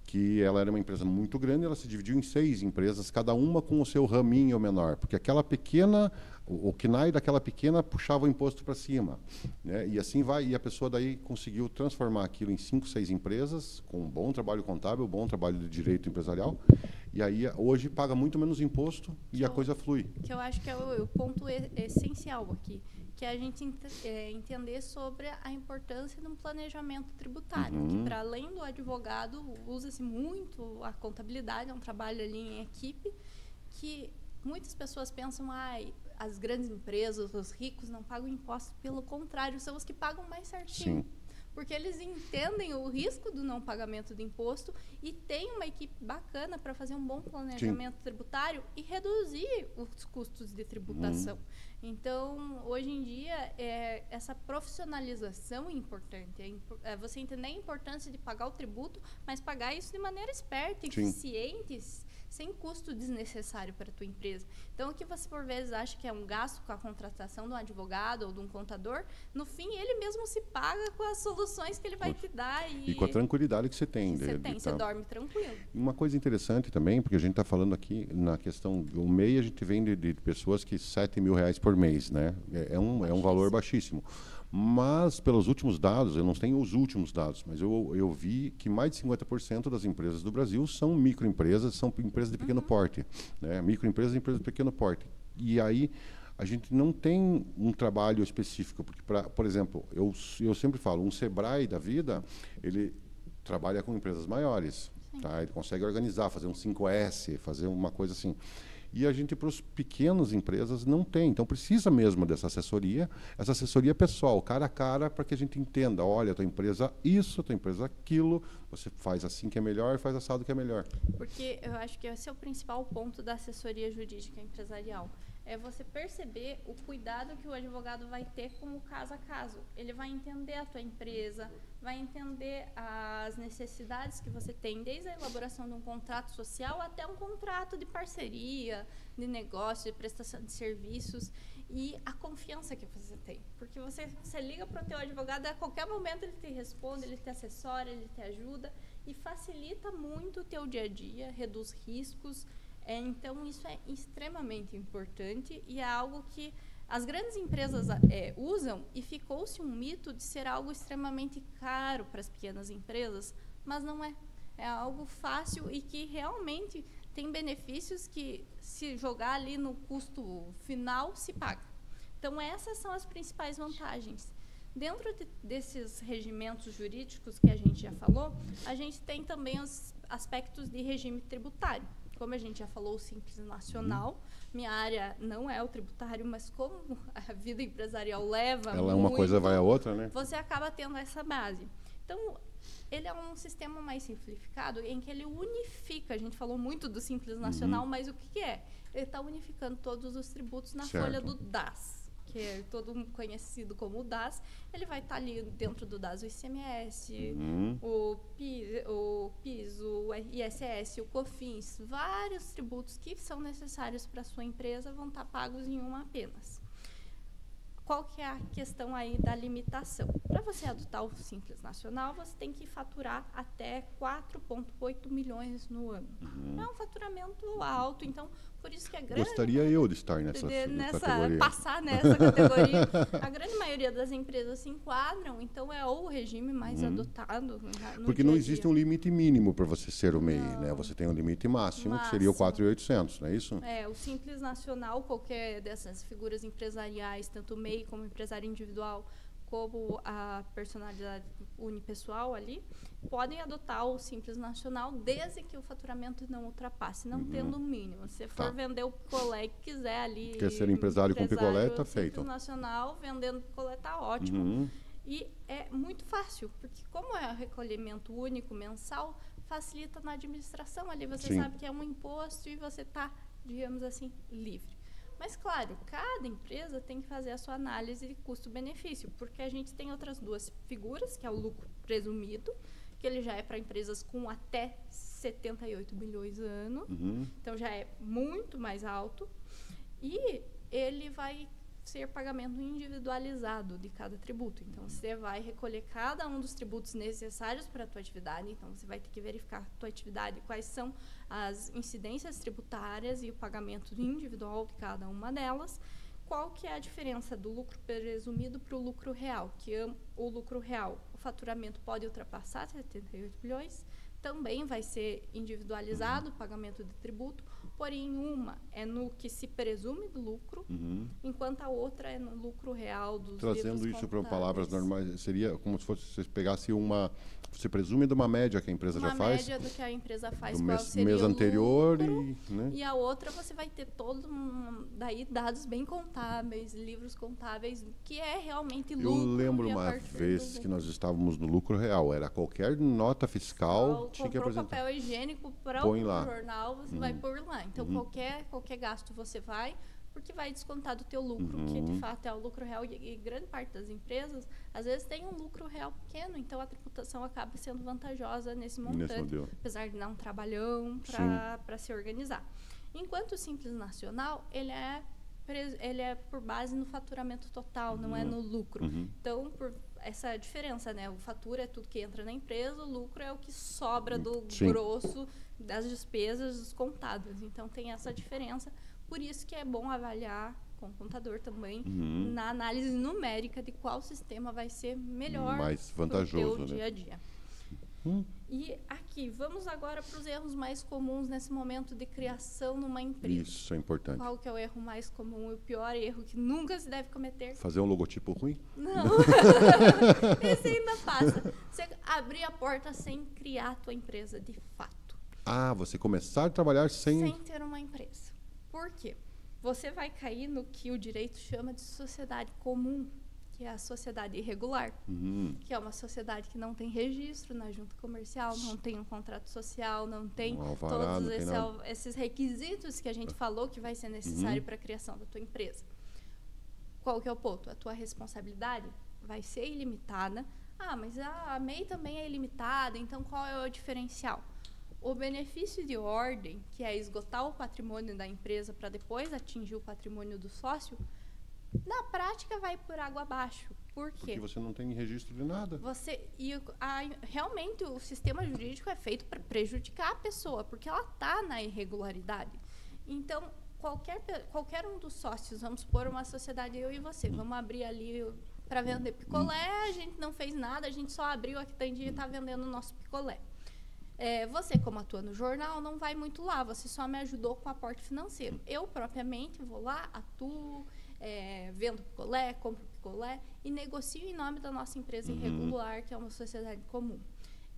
que ela era uma empresa muito grande, ela se dividiu em 6 empresas, cada uma com o seu raminho menor, porque aquela pequena, o KNAI daquela pequena puxava o imposto para cima, né? E assim vai, e a pessoa daí conseguiu transformar aquilo em 5, 6 empresas, com um bom trabalho contábil, bom trabalho de direito empresarial, e aí hoje paga muito menos imposto e a coisa flui. Que eu acho que é o ponto essencial aqui, que é a gente entender sobre a importância de um planejamento tributário, que para além do advogado, usa-se muito a contabilidade, é um trabalho ali em equipe, que muitas pessoas pensam, as grandes empresas, os ricos não pagam imposto, pelo contrário, são os que pagam mais certinho. Porque eles entendem o risco do não pagamento de imposto e tem uma equipe bacana para fazer um bom planejamento tributário e reduzir os custos de tributação. Então, hoje em dia, essa profissionalização é importante. É você entender a importância de pagar o tributo, mas pagar isso de maneira esperta, eficiente, sem custo desnecessário para a tua empresa. Então, o que você, por vezes, acha que é um gasto com a contratação de um advogado ou de um contador, no fim, ele mesmo se paga com as soluções que ele vai te dar. E com a tranquilidade que você tem. Você dorme tranquilo. Uma coisa interessante também, porque a gente está falando aqui na questão do MEI, a gente vem de pessoas que R$7 mil por mês, né? É um valor baixíssimo. Mas, pelos últimos dados, eu não tenho os últimos dados, mas eu vi que mais de 50% das empresas do Brasil são microempresas, são empresas de pequeno porte, né? Microempresas e empresas de pequeno porte. E aí, a gente não tem um trabalho específico, porque, por exemplo, eu sempre falo, um Sebrae da vida, ele trabalha com empresas maiores, tá? Ele consegue organizar, fazer um 5S, fazer uma coisa assim. E a gente, para os pequenas empresas, não tem. Então, precisa mesmo dessa essa assessoria pessoal, cara a cara, para que a gente entenda, olha, tua empresa isso, tua empresa aquilo, você faz assim que é melhor, faz assado que é melhor. Porque eu acho que esse é o principal ponto da assessoria jurídica empresarial. É você perceber o cuidado que o advogado vai ter com o caso a caso. Ele vai entender a tua empresa, vai entender as necessidades que você tem, desde a elaboração de um contrato social até um contrato de parceria, de negócio, de prestação de serviços e a confiança que você tem. Porque você liga para o teu advogado, a qualquer momento ele te responde, ele te assessora, ele te ajuda e facilita muito o teu dia a dia, reduz riscos. Então, isso é extremamente importante e é algo que as grandes empresas usam e ficou-se um mito de ser algo extremamente caro para as pequenas empresas, mas não é. É algo fácil e que realmente tem benefícios que, se jogar ali no custo final, se paga. Então, essas são as principais vantagens. Dentro desses regimentos jurídicos que a gente já falou, a gente tem também os aspectos de regime tributário. Como a gente já falou, o Simples Nacional, minha área não é o tributário, mas como a vida empresarial leva ela uma coisa vai a outra, né? Você acaba tendo essa base. Então, ele é um sistema mais simplificado em que ele unifica, a gente falou muito do Simples Nacional, mas o que é? Ele está unificando todos os tributos na folha do DAS, que é todo conhecido como o DAS. Ele vai estar ali dentro do DAS o ICMS, o PIS, o ISS, o COFINS, vários tributos que são necessários para a sua empresa vão estar pagos em uma apenas. Qual que é a questão aí da limitação? Para você adotar o Simples Nacional, você tem que faturar até 4,8 milhões no ano. É um faturamento alto, então, por isso que é grande. Gostaria eu de estar nessa categoria. Passar nessa categoria. A grande maioria das empresas se enquadram, então é o regime mais adotado no Porque dia não a existe dia. um limite mínimo para você ser o MEI, né? Você tem um limite máximo, que seria o 4.800, não é isso? O Simples Nacional, qualquer dessas figuras empresariais, tanto o MEI como empresário individual, como a personalidade unipessoal ali, podem adotar o Simples Nacional desde que o faturamento não ultrapasse, não tendo um mínimo. Se for vender o picolé que quiser ali... Quer ser empresário com picolé, está feito. Simples Nacional, vendendo picolé está ótimo. E é muito fácil, porque como é o recolhimento único mensal, facilita na administração ali. Você sabe que é um imposto e você está, digamos assim, livre. Mas, claro, cada empresa tem que fazer a sua análise de custo-benefício, porque a gente tem outras duas figuras, que é o lucro presumido, que ele já é para empresas com até 78 bilhões ano, então já é muito mais alto, e ele vai ser pagamento individualizado de cada tributo. Então, você vai recolher cada um dos tributos necessários para a tua atividade. Então, você vai ter que verificar a tua atividade, quais são as incidências tributárias e o pagamento individual de cada uma delas. Qual que é a diferença do lucro presumido para o lucro real? Que o lucro real, o faturamento pode ultrapassar 78 bilhões, também vai ser individualizado o pagamento de tributo, porém uma é no que se presume do lucro, enquanto a outra é no lucro real dos Trazendo isso para contábeis. palavras normais, seria como se fosse, você pegasse você presume de uma média que a empresa já faz? Uma média do que a empresa faz, do qual seria mês o anterior lucro, né? e a outra você vai ter daí dados bem contábeis, livros contábeis, que é realmente lucro. Eu lembro e a uma partir vez do que nós estávamos no lucro real, era qualquer nota fiscal tinha que comprou apresentar. papel higiênico para Põe o lá. jornal, você vai pôr lá. Então, qualquer gasto você vai, porque vai descontar do teu lucro, que de fato é o lucro real. E grande parte das empresas, às vezes, tem um lucro real pequeno, então a tributação acaba sendo vantajosa nesse montante, apesar de dar um trabalhão para se organizar. Enquanto o Simples Nacional, ele é por base no faturamento total, não é no lucro. Então, por essa diferença, né? O fatura é tudo que entra na empresa, o lucro é o que sobra do grosso das despesas descontadas. Então, tem essa diferença. Por isso que é bom avaliar com o contador também na análise numérica de qual sistema vai ser melhor, mais vantajoso, no teu dia a dia. E aqui, vamos agora para os erros mais comuns nesse momento de criação numa empresa. Isso é importante. Qual que é o erro mais comum e o pior erro que nunca se deve cometer? Fazer um logotipo ruim? Não. Esse ainda passa. Você abrir a porta sem criar a tua empresa de fato. Você começar a trabalhar sem ter uma empresa. Por quê? Você vai cair no que o direito chama de sociedade comum, que é a sociedade irregular, que é uma sociedade que não tem registro na junta comercial, não tem um contrato social, não tem todos esses requisitos que a gente falou que vai ser necessário para a criação da tua empresa. Qual que é o ponto? A tua responsabilidade vai ser ilimitada. Ah, mas a MEI também é ilimitada, então qual é o diferencial? O benefício de ordem, que é esgotar o patrimônio da empresa para depois atingir o patrimônio do sócio, na prática vai por água abaixo. Por quê? Porque você não tem registro de nada. Realmente o sistema jurídico é feito para prejudicar a pessoa, porque ela está na irregularidade. Então, qualquer um dos sócios, vamos supor uma sociedade, eu e você, vamos abrir ali para vender picolé, a gente não fez nada, a gente só abriu a quitandia e está vendendo o nosso picolé. Você, como atua no jornal, não vai muito lá, você só me ajudou com o aporte financeiro. Eu, propriamente, vou lá, atuo, vendo picolé, compro picolé e negocio em nome da nossa empresa irregular, que é uma sociedade comum.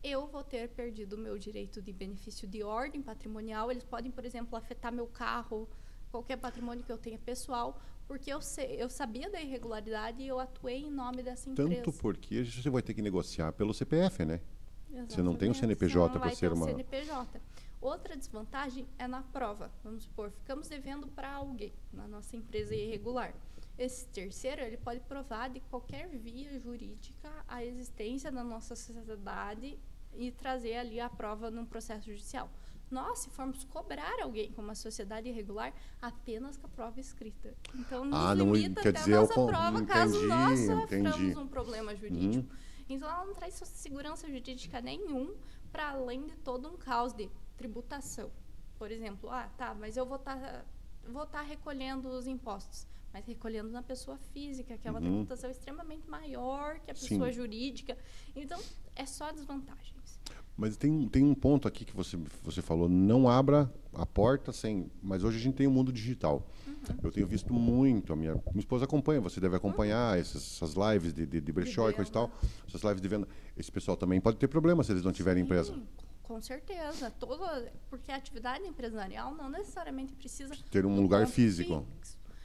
Eu vou ter perdido o meu direito de benefício de ordem patrimonial. Eles podem, por exemplo, afetar meu carro, qualquer patrimônio que eu tenha pessoal, porque eu sabia da irregularidade e eu atuei em nome dessa empresa. Tanto porque você vai ter que negociar pelo CPF, né? Exatamente. Você não tem um CNPJ para ser uma... CNPJ. Outra desvantagem é na prova. Vamos supor, ficamos devendo para alguém na nossa empresa irregular. Esse terceiro, ele pode provar de qualquer via jurídica a existência da nossa sociedade e trazer ali a prova num processo judicial. Nós, se formos cobrar alguém com uma sociedade irregular, apenas com a prova escrita. Então, nos limita até a nossa prova, caso nós soframos um problema jurídico. Então, ela não traz segurança jurídica nenhum, para além de todo um caos de tributação. Por exemplo, mas eu vou estar recolhendo os impostos, mas recolhendo na pessoa física, que é uma tributação extremamente maior que a pessoa jurídica. Então, é só desvantagens. Mas tem um ponto aqui que você falou, não abra a porta sem... Mas hoje a gente tem um mundo digital. Eu tenho visto muito, minha esposa acompanha, você deve acompanhar essas lives de brechó e coisa e tal, essas lives de venda. Esse pessoal também pode ter problema se eles não tiverem empresa. Com certeza. Porque a atividade empresarial não necessariamente precisa ter um lugar físico.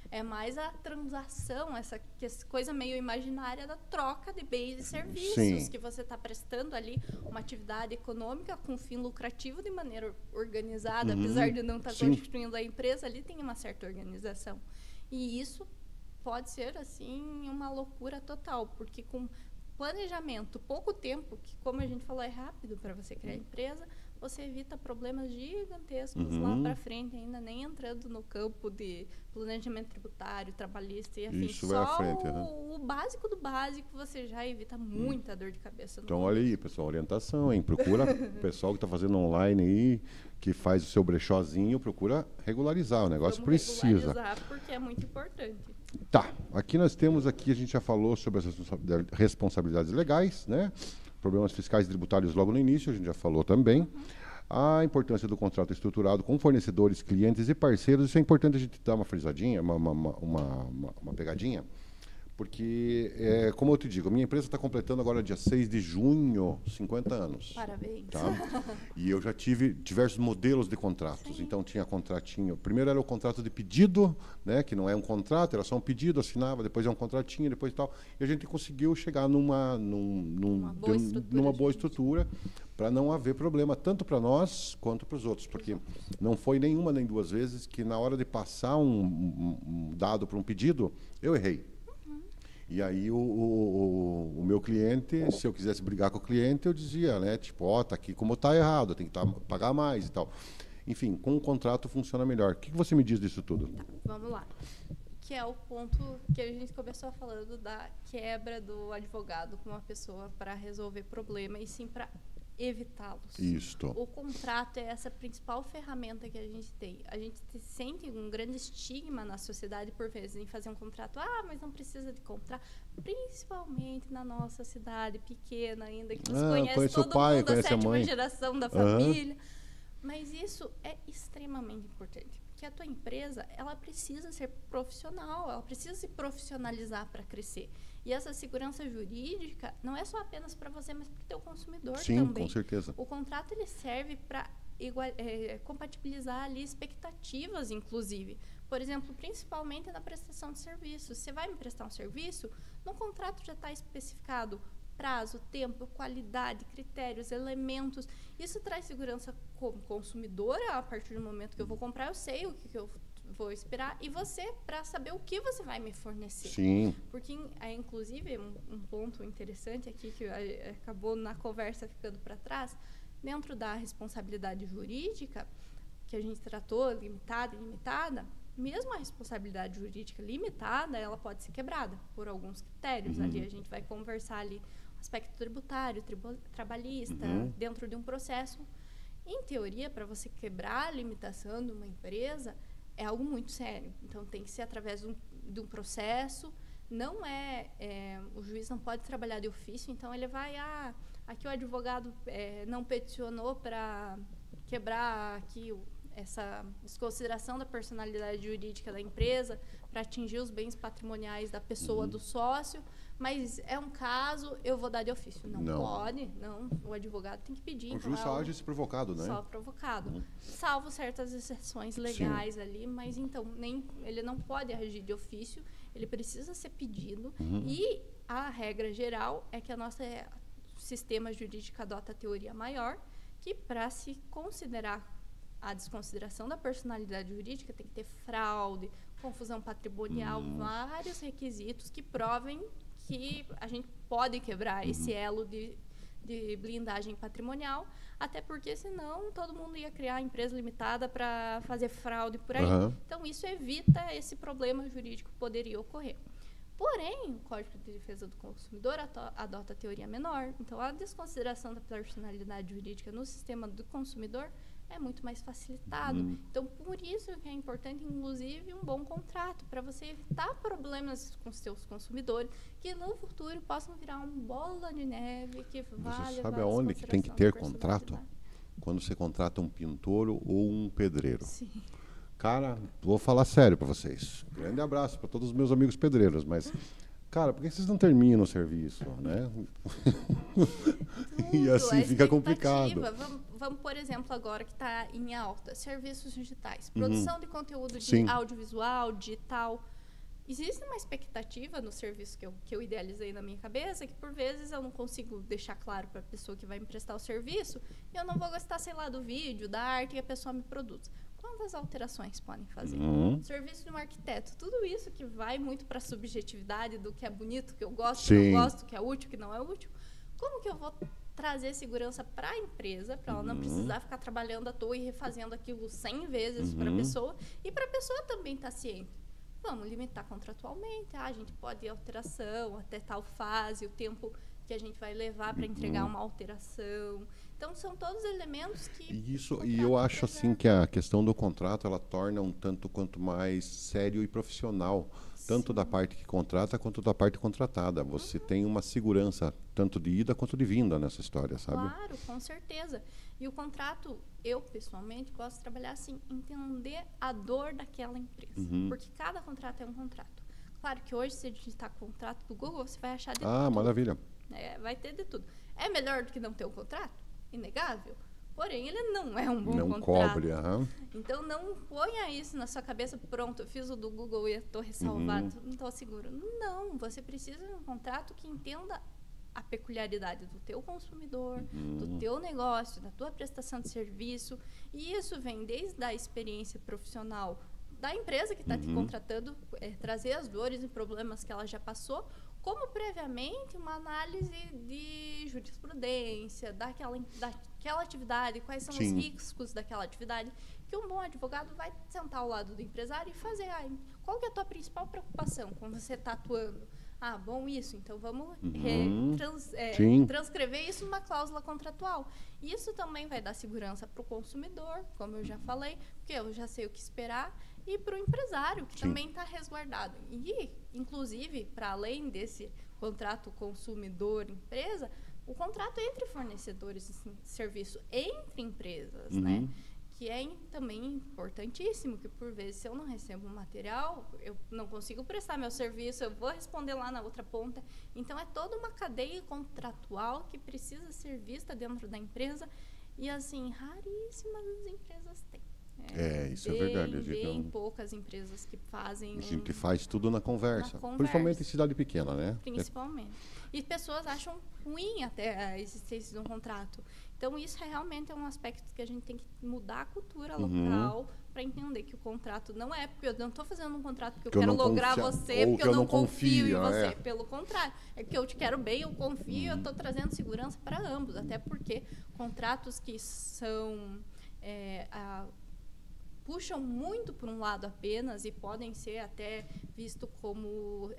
É mais a transação, essa coisa meio imaginária da troca de bens e serviços, que você está prestando ali uma atividade econômica com fim lucrativo de maneira organizada, apesar de não estar constituindo a empresa, ali tem uma certa organização. E isso pode ser, assim, uma loucura total, porque com planejamento, pouco tempo, que como a gente falou é rápido para você criar a empresa, você evita problemas gigantescos lá para frente, ainda nem entrando no campo de planejamento tributário, trabalhista e afim. Isso vai à frente, o básico do básico, você já evita muita dor de cabeça. Então, olha aí, pessoal, orientação, hein? Procura o pessoal que está fazendo online aí, que faz o seu brechózinho, procura regularizar, o negócio precisa. Regularizar, porque é muito importante. Tá, aqui nós temos, a gente já falou sobre as responsabilidades legais, né? Problemas fiscais e tributários logo no início, a gente já falou também. A importância do contrato estruturado com fornecedores, clientes e parceiros, isso é importante a gente dar uma frisadinha, uma pegadinha, porque, como eu te digo, a minha empresa está completando agora, dia 6 de junho, 50 anos. Parabéns. Tá? E eu já tive diversos modelos de contratos. Então, tinha contratinho. Primeiro era o contrato de pedido, né, que não é um contrato, era só um pedido, assinava, depois é um contratinho, depois tal. E a gente conseguiu chegar numa boa estrutura para não haver problema, tanto para nós quanto para os outros. Porque não foi nenhuma nem duas vezes que, na hora de passar um dado para um pedido, eu errei. E aí o meu cliente, se eu quisesse brigar com o cliente, eu dizia, né, tipo, tá aqui como tá errado, tem que pagar mais e tal. Enfim, com o contrato funciona melhor. O que você me diz disso tudo? Tá, vamos lá. Que é o ponto que a gente começou falando da quebra do advogado com uma pessoa para resolver problema e sim para evitá-los. Isto. O contrato é essa principal ferramenta que a gente tem. A gente sente um grande estigma na sociedade, por vezes, em fazer um contrato. Mas não precisa de contrato. Principalmente na nossa cidade pequena ainda, que você conhece todo mundo, a sétima geração da família. Mas isso é extremamente importante. Porque a tua empresa, ela precisa ser profissional, ela precisa se profissionalizar para crescer. E essa segurança jurídica não é só apenas para você, mas para o teu consumidor também. Sim, com certeza. O contrato ele serve para compatibilizar ali expectativas, inclusive. Por exemplo, principalmente na prestação de serviço. Você vai me prestar um serviço, no contrato já está especificado prazo, tempo, qualidade, critérios, elementos. Isso traz segurança como consumidora. A partir do momento que eu vou comprar, eu sei o que eu vou esperar. E você, para saber o que você vai me fornecer. Sim. Porque, inclusive, um ponto interessante aqui que acabou na conversa ficando para trás, dentro da responsabilidade jurídica, que a gente tratou, limitada e ilimitada, mesmo a responsabilidade jurídica limitada, ela pode ser quebrada por alguns critérios. Ali a gente vai conversar ali aspecto tributário, trabalhista, dentro de um processo. Em teoria, para você quebrar a limitação de uma empresa, é algo muito sério. Então, tem que ser através de um processo. Não o juiz não pode trabalhar de ofício, então ele vai, aqui o advogado não peticionou para quebrar aqui essa desconsideração da personalidade jurídica da empresa para atingir os bens patrimoniais da pessoa, do sócio, mas é um caso, eu vou dar de ofício. Não pode, não. O advogado tem que pedir. O juiz só age se provocado, né? Só provocado. Salvo certas exceções legais ali, mas então ele não pode agir de ofício, ele precisa ser pedido. E a regra geral é que a nossa sistema jurídico adota a teoria maior, que para se considerar a desconsideração da personalidade jurídica tem que ter fraude, confusão patrimonial, vários requisitos que provem que a gente pode quebrar esse elo de blindagem patrimonial, até porque senão todo mundo ia criar empresa limitada para fazer fraude por aí. Então isso evita esse problema jurídico que poderia ocorrer. Porém, o Código de Defesa do Consumidor adota a teoria menor, então a desconsideração da personalidade jurídica no sistema do consumidor é muito mais facilitado. Então, por isso que é importante, inclusive, um bom contrato, para você evitar problemas com os seus consumidores, que no futuro possam virar uma bola de neve que vai Você sabe aonde que tem que ter contrato? Quando você contrata um pintor ou um pedreiro. Sim. Cara, vou falar sério para vocês. Grande abraço para todos os meus amigos pedreiros, mas... Cara, por que vocês não terminam o serviço, né? E assim fica complicado. Vamos, por exemplo, agora que está em alta, serviços digitais. Produção de conteúdo audiovisual, digital. Existe uma expectativa no serviço que eu idealizei na minha cabeça, que por vezes eu não consigo deixar claro para a pessoa que vai me prestar o serviço, e eu não vou gostar, sei lá, do vídeo, da arte que a pessoa me produz. Quantas alterações podem fazer? Serviço de um arquiteto, tudo isso que vai muito para a subjetividade do que é bonito, que eu gosto, que eu não gosto, que é útil, que não é útil. Como que eu vou trazer segurança para a empresa, para ela não precisar ficar trabalhando à toa e refazendo aquilo 100 vezes para a pessoa, e para a pessoa também estar ciente? Vamos limitar contratualmente, a gente pode ir alteração até tal fase, o tempo que a gente vai levar para entregar uma alteração. Então, são todos elementos que... E eu acho assim que a questão do contrato, ela torna um tanto quanto mais sério e profissional, tanto da parte que contrata quanto da parte contratada. Você tem uma segurança, tanto de ida quanto de vinda nessa história, sabe? Claro, com certeza. E o contrato, eu pessoalmente gosto de trabalhar assim, entender a dor daquela empresa. Porque cada contrato é um contrato. Claro que hoje, se a gente está com o contrato do Google, você vai achar de tudo. Ah, maravilha. Vai ter de tudo. É melhor do que não ter um contrato? Inegável. Porém, ele não é um bom contrato. Não cobre, Então, não ponha isso na sua cabeça, pronto, eu fiz o do Google e estou ressalvado, não estou seguro. Não, você precisa de um contrato que entenda a peculiaridade do teu consumidor, do teu negócio, da tua prestação de serviço. E isso vem desde a experiência profissional da empresa que está te contratando, trazer as dores e problemas que ela já passou, como previamente uma análise de jurisprudência daquela atividade, quais são os riscos daquela atividade, que um bom advogado vai sentar ao lado do empresário e fazer, qual que é a tua principal preocupação quando você está atuando? Bom, isso, então vamos transcrever isso numa cláusula contratual. Isso também vai dar segurança para o consumidor, como eu já falei, porque eu já sei o que esperar, e para o empresário, que também está resguardado. E, inclusive, para além desse contrato consumidor-empresa, o contrato entre fornecedores de serviço entre empresas, né? Que é também importantíssimo, que por vezes, se eu não recebo um material, eu não consigo prestar meu serviço, eu vou responder lá na outra ponta. Então, é toda uma cadeia contratual que precisa ser vista dentro da empresa E assim, raríssimas as empresas têm. Isso é verdade. Bem poucas empresas que fazem. A gente faz tudo na conversa. Na conversa. Principalmente em cidade pequena, né? Principalmente. E pessoas acham ruim até a existência de um contrato. Então, isso realmente é um aspecto que a gente tem que mudar a cultura local para entender que o contrato não é porque eu não estou fazendo um contrato porque eu quero lograr você, porque eu não confio em você. Pelo contrário, é que eu te quero bem, eu confio, eu estou trazendo segurança para ambos. Até porque contratos que são... puxam muito para um lado apenas e podem ser até visto como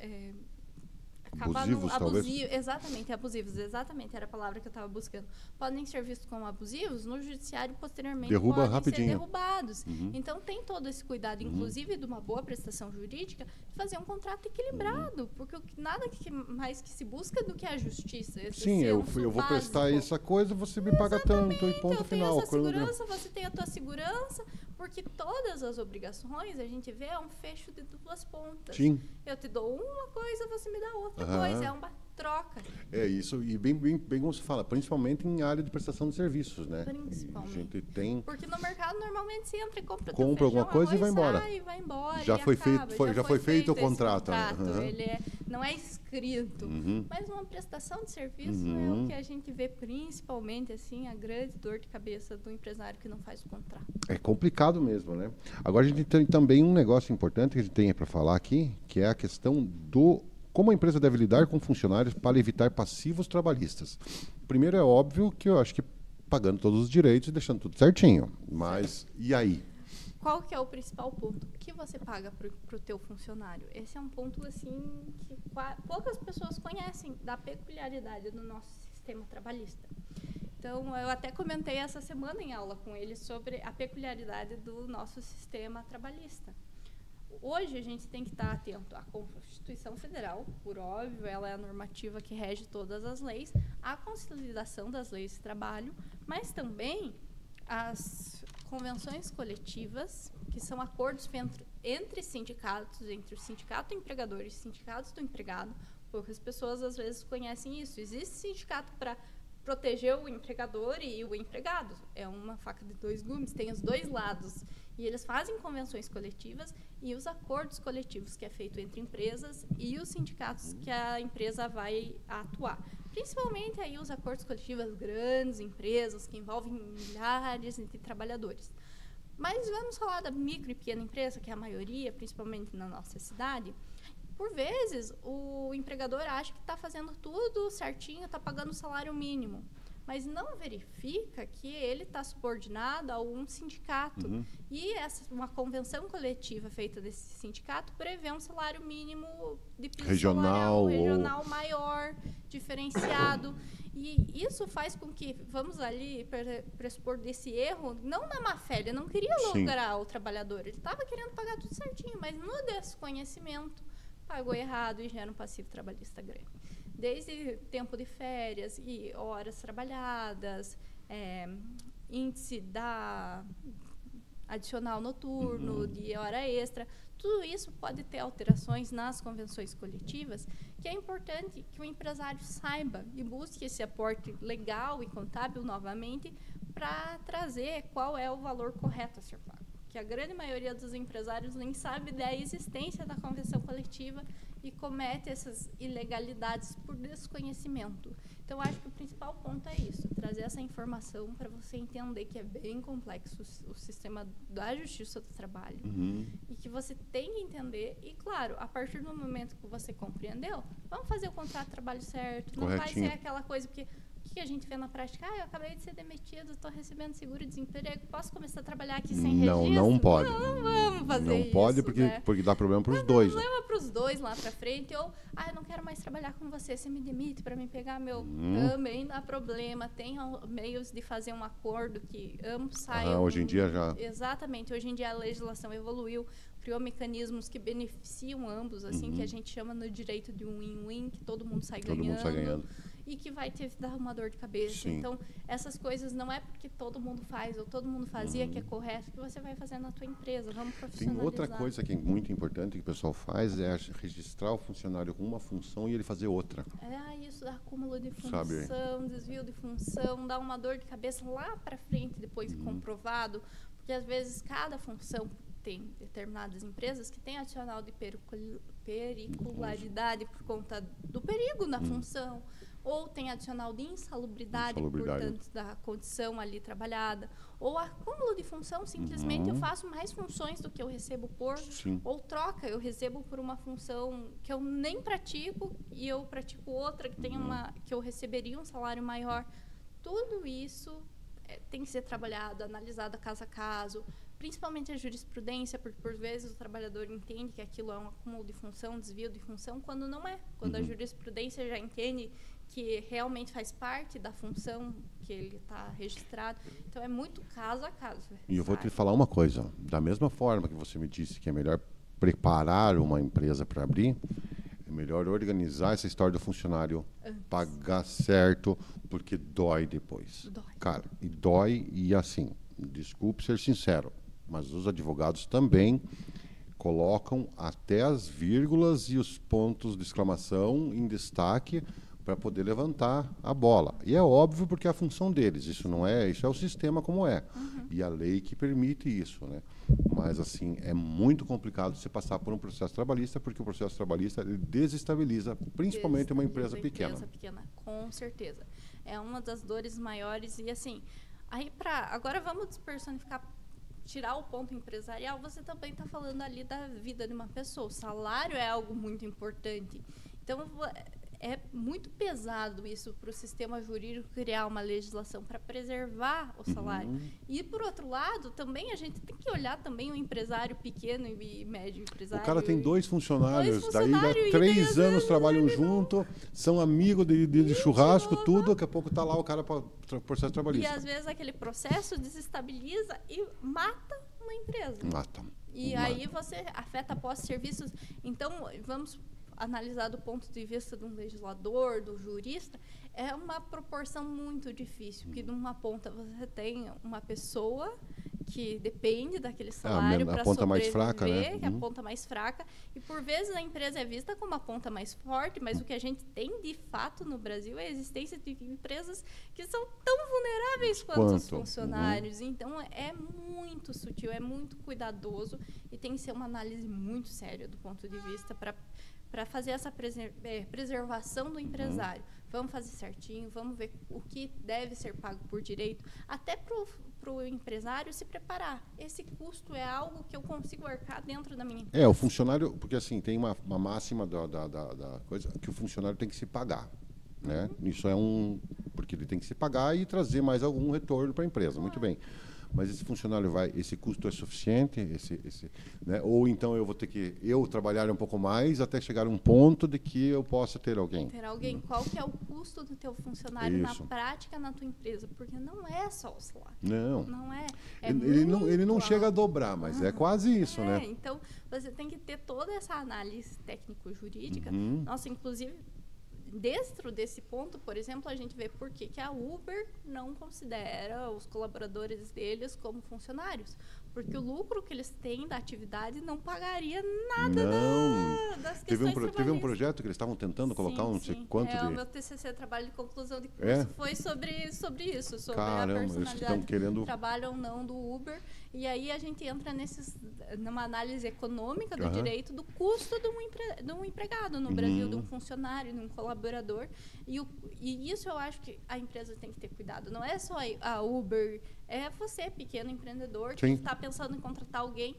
abusivos, talvez. Exatamente, abusivos, exatamente, era a palavra que eu estava buscando. Podem ser vistos como abusivos, no judiciário posteriormente derruba podem rapidinho. ser derrubados. Então tem todo esse cuidado, inclusive de uma boa prestação jurídica, de fazer um contrato equilibrado, porque nada mais que se busca do que a justiça. Sim, eu vou prestar essa coisa, você me paga tanto e ponto final. Eu tenho essa segurança, você tem a tua segurança, porque todas as obrigações a gente vê é um fecho de duas pontas. Sim. Eu te dou uma coisa, você me dá outra coisa, é uma troca. É isso, e bem como você fala, principalmente em área de prestação de serviços, né? Principalmente. A gente tem... Porque no mercado normalmente você entra e compra alguma coisa e vai embora. Vai embora. Já foi feito o contrato. Ele não é escrito. Mas uma prestação de serviço é o que a gente vê principalmente, assim, a grande dor de cabeça do empresário que não faz o contrato. É complicado mesmo, né? Agora a gente tem também um negócio importante que a gente tem para falar aqui, que é a questão do como a empresa deve lidar com funcionários para evitar passivos trabalhistas. Primeiro, é óbvio que eu acho que pagando todos os direitos e deixando tudo certinho. Mas, e aí? Qual que é o principal ponto? O que você paga para o teu funcionário? Esse é um ponto, assim, que poucas pessoas conhecem da peculiaridade do nosso sistema trabalhista. Então, eu até comentei essa semana em aula com ele sobre a peculiaridade do nosso sistema trabalhista. Hoje, a gente tem que estar atento à Constituição Federal, por óbvio, ela é a normativa que rege todas as leis, à consolidação das leis de trabalho, mas também as convenções coletivas, que são acordos entre sindicatos, entre o sindicato do empregador e os sindicatos do empregado. Poucas pessoas, às vezes, conhecem isso. Existe sindicato para proteger o empregador e o empregado. É uma faca de dois gumes, tem os dois lados. E eles fazem convenções coletivas e os acordos coletivos que é feito entre empresas e os sindicatos que a empresa vai atuar. Principalmente aí os acordos coletivos, grandes empresas que envolvem milhares de trabalhadores. Mas vamos falar da micro e pequena empresa, que é a maioria, principalmente na nossa cidade. Por vezes, o empregador acha que está fazendo tudo certinho, está pagando o salário mínimo, mas não verifica que ele está subordinado a um sindicato. E uma convenção coletiva feita desse sindicato prevê um salário mínimo de piso regional maior, diferenciado. E isso faz com que, vamos ali pressupor desse erro, não na má fé, ele não queria lograr o trabalhador, ele estava querendo pagar tudo certinho, mas no desconhecimento pagou errado e gera um passivo trabalhista grande. Desde tempo de férias e horas trabalhadas, índice adicional noturno, de hora extra, tudo isso pode ter alterações nas convenções coletivas, que é importante que o empresário saiba e busque esse aporte legal e contábil novamente para trazer qual é o valor correto a ser pago. Que a grande maioria dos empresários nem sabe da existência da convenção coletiva e comete essas ilegalidades por desconhecimento. Então, acho que o principal ponto é isso, trazer essa informação para você entender que é bem complexo o sistema da justiça do trabalho e que você tem que entender. E, claro, a partir do momento que você compreendeu, vamos fazer o contrato de trabalho certo. Não vai ser aquela coisa que... O que a gente vê na prática? Eu acabei de ser demitido, estou recebendo seguro-desemprego, posso começar a trabalhar aqui sem registro? Não pode. Não vamos fazer isso. Não pode porque dá problema para os dois. Dá problema para os dois lá para frente. Ou, eu não quero mais trabalhar com você me demite para me pegar meu... Também dá problema. Tem meios de fazer um acordo que ambos saiam... Hoje em dia já... Exatamente. Hoje em dia a legislação evoluiu, criou mecanismos que beneficiam ambos, assim, que a gente chama no direito de um win-win, que todo mundo sai ganhando. e que vai te dar uma dor de cabeça. Sim. Então, essas coisas não é porque todo mundo faz ou todo mundo fazia que é correto que você vai fazer na tua empresa. Vamos Tem profissionalizar. outra coisa que é muito importante que o pessoal faz, é registrar o funcionário com uma função e ele fazer outra. Isso dá acúmulo de função, Sabe? desvio de função, dá uma dor de cabeça lá para frente, depois comprovado, porque às vezes cada função tem determinadas empresas que têm adicional de pericularidade por conta do perigo na função, ou tem adicional de insalubridade, portanto, da condição ali trabalhada, ou acúmulo de função, simplesmente eu faço mais funções do que eu recebo por, ou troca, eu recebo por uma função que eu nem pratico e eu pratico outra que tem que eu receberia um salário maior. Tudo isso tem que ser trabalhado, analisado caso a caso, principalmente a jurisprudência, porque por vezes o trabalhador entende que aquilo é um acúmulo de função, desvio de função, quando não é. Quando a jurisprudência já entende que realmente faz parte da função que ele está registrado. Então, é muito caso a caso. E eu vou te falar uma coisa. Da mesma forma que você me disse que é melhor preparar uma empresa para abrir, é melhor organizar essa história do funcionário, pagar certo, porque dói depois. Dói. Cara, e dói e assim, desculpe ser sincero, mas os advogados também colocam até as vírgulas e os pontos de exclamação em destaque para poder levantar a bola. E é óbvio porque é a função deles, isso é o sistema como é. E a lei que permite isso, né? Mas assim, é muito complicado você passar por um processo trabalhista, porque o processo trabalhista ele desestabiliza principalmente uma empresa pequena. Com certeza. É uma das dores maiores e assim, agora vamos despersonificar, tirar o ponto empresarial, você também está falando ali da vida de uma pessoa. O salário é algo muito importante. Então, é muito pesado isso para o sistema jurídico criar uma legislação para preservar o salário. E, por outro lado, também a gente tem que olhar também o empresário pequeno e médio empresário. O cara tem dois funcionários daí há 3 anos trabalham junto, são amigos de churrasco, tudo, daqui a pouco está lá o cara para processo trabalhista. E, às vezes, aquele processo desestabiliza e mata uma empresa. Mata. E aí você afeta pós-serviços. Então, vamos analisar do ponto de vista de um legislador, do jurista, é uma proporção muito difícil, porque numa ponta você tem uma pessoa que depende daquele salário para sobreviver, mais fraca, né? Que é a ponta mais fraca, e por vezes a empresa é vista como a ponta mais forte, mas o que a gente tem de fato no Brasil é a existência de empresas que são tão vulneráveis quanto os funcionários. Então é muito sutil, é muito cuidadoso e tem que ser uma análise muito séria do ponto de vista para fazer essa preservação do empresário. Vamos fazer certinho, vamos ver o que deve ser pago por direito, até para o empresário se preparar. Esse custo é algo que eu consigo arcar dentro da minha empresa. O funcionário, porque assim, tem uma máxima da coisa, que o funcionário tem que se pagar. Né? Isso porque ele tem que se pagar e trazer mais algum retorno para a empresa. Muito bem. Mas esse funcionário esse custo é suficiente? Né? Ou então eu vou ter que trabalhar um pouco mais até chegar a um ponto de que eu possa ter alguém? Qual que é o custo do teu funcionário na prática na tua empresa? Porque não é só o salário. Não é. Ele não chega a dobrar, mas é quase isso, né? Então, você tem que ter toda essa análise técnico-jurídica. Nossa, inclusive, dentro desse ponto, por exemplo, a gente vê por que a Uber não considera os colaboradores deles como funcionários. Porque o lucro que eles têm da atividade não pagaria nada das questões trabalhistas. Teve um projeto que eles estavam tentando colocar não sei quanto de... O meu TCC, trabalho de conclusão de curso, foi sobre isso, sobre a personalidade do trabalho ou não do Uber. E aí a gente entra numa análise econômica do direito do custo de um empregado no Brasil, de um funcionário, de um colaborador. E isso eu acho que a empresa tem que ter cuidado. Não é só a Uber, é você, pequeno empreendedor, que está pensando em contratar alguém.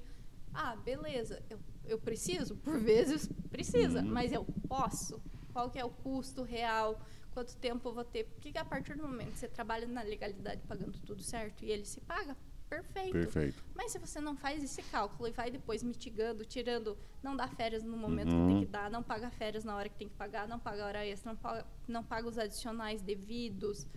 Beleza, eu preciso? Por vezes precisa, mas eu posso? Qual que é o custo real? Quanto tempo eu vou ter? Porque a partir do momento que você trabalha na legalidade pagando tudo certo e ele se paga, perfeito. Mas se você não faz esse cálculo e vai depois mitigando, tirando, não dá férias no momento que tem que dar, não paga férias na hora que tem que pagar, não paga hora extra, não paga os adicionais devidos,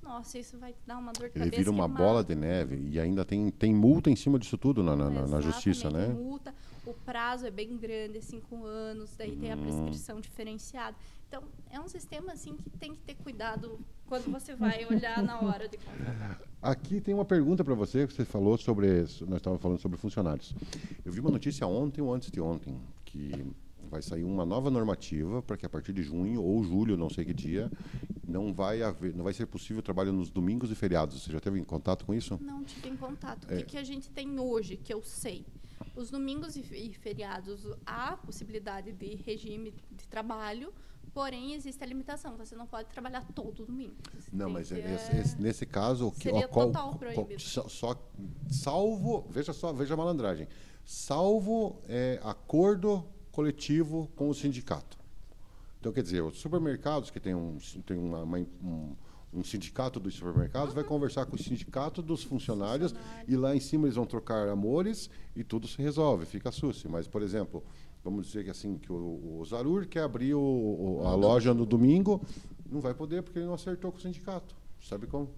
nossa, isso vai te dar uma dor de Ele cabeça. vira uma bola de neve e ainda tem multa em cima disso tudo na justiça, né? Tem multa, o prazo é bem grande, 5 anos, daí tem a prescrição diferenciada. Então, é um sistema assim que tem que ter cuidado quando você vai olhar na hora de contratar. Aqui tem uma pergunta para você, que você falou sobre, nós estávamos falando sobre funcionários. Eu vi uma notícia ontem ou antes de ontem, que vai sair uma nova normativa para que a partir de junho ou julho, não sei que dia, não vai ser possível o trabalho nos domingos e feriados. Você já teve em contato com isso? Não tive em contato. O que a gente tem hoje, que eu sei? Os domingos e feriados, há possibilidade de regime de trabalho, porém existe a limitação. Você não pode trabalhar todo domingo. Não, mas nesse caso... Seria total proibido. Salvo... Veja a malandragem. Salvo acordo coletivo com o sindicato. Então, quer dizer, os supermercados que tem um sindicato dos supermercados vai conversar com o sindicato dos funcionários e lá em cima eles vão trocar amores e tudo se resolve, fica susse. Mas, por exemplo, vamos dizer que assim que o Zarur quer abrir a loja no domingo, não vai poder porque ele não acertou com o sindicato. Sabe como?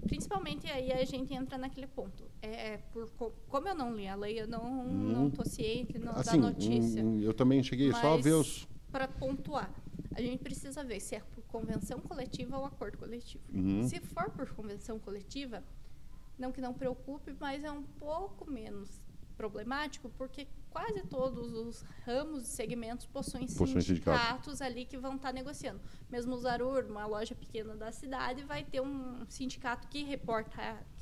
Principalmente aí a gente entra naquele ponto. Como eu não li a lei, eu não estou ciente da notícia. Eu também cheguei só a ver os... Para pontuar, a gente precisa ver se é por convenção coletiva ou acordo coletivo. Se for por convenção coletiva, não que não preocupe, mas é um pouco menos problemático, porque quase todos os ramos e segmentos possuem sindicatos ali que vão estar negociando. Mesmo o Zarur, uma loja pequena da cidade, vai ter um sindicato que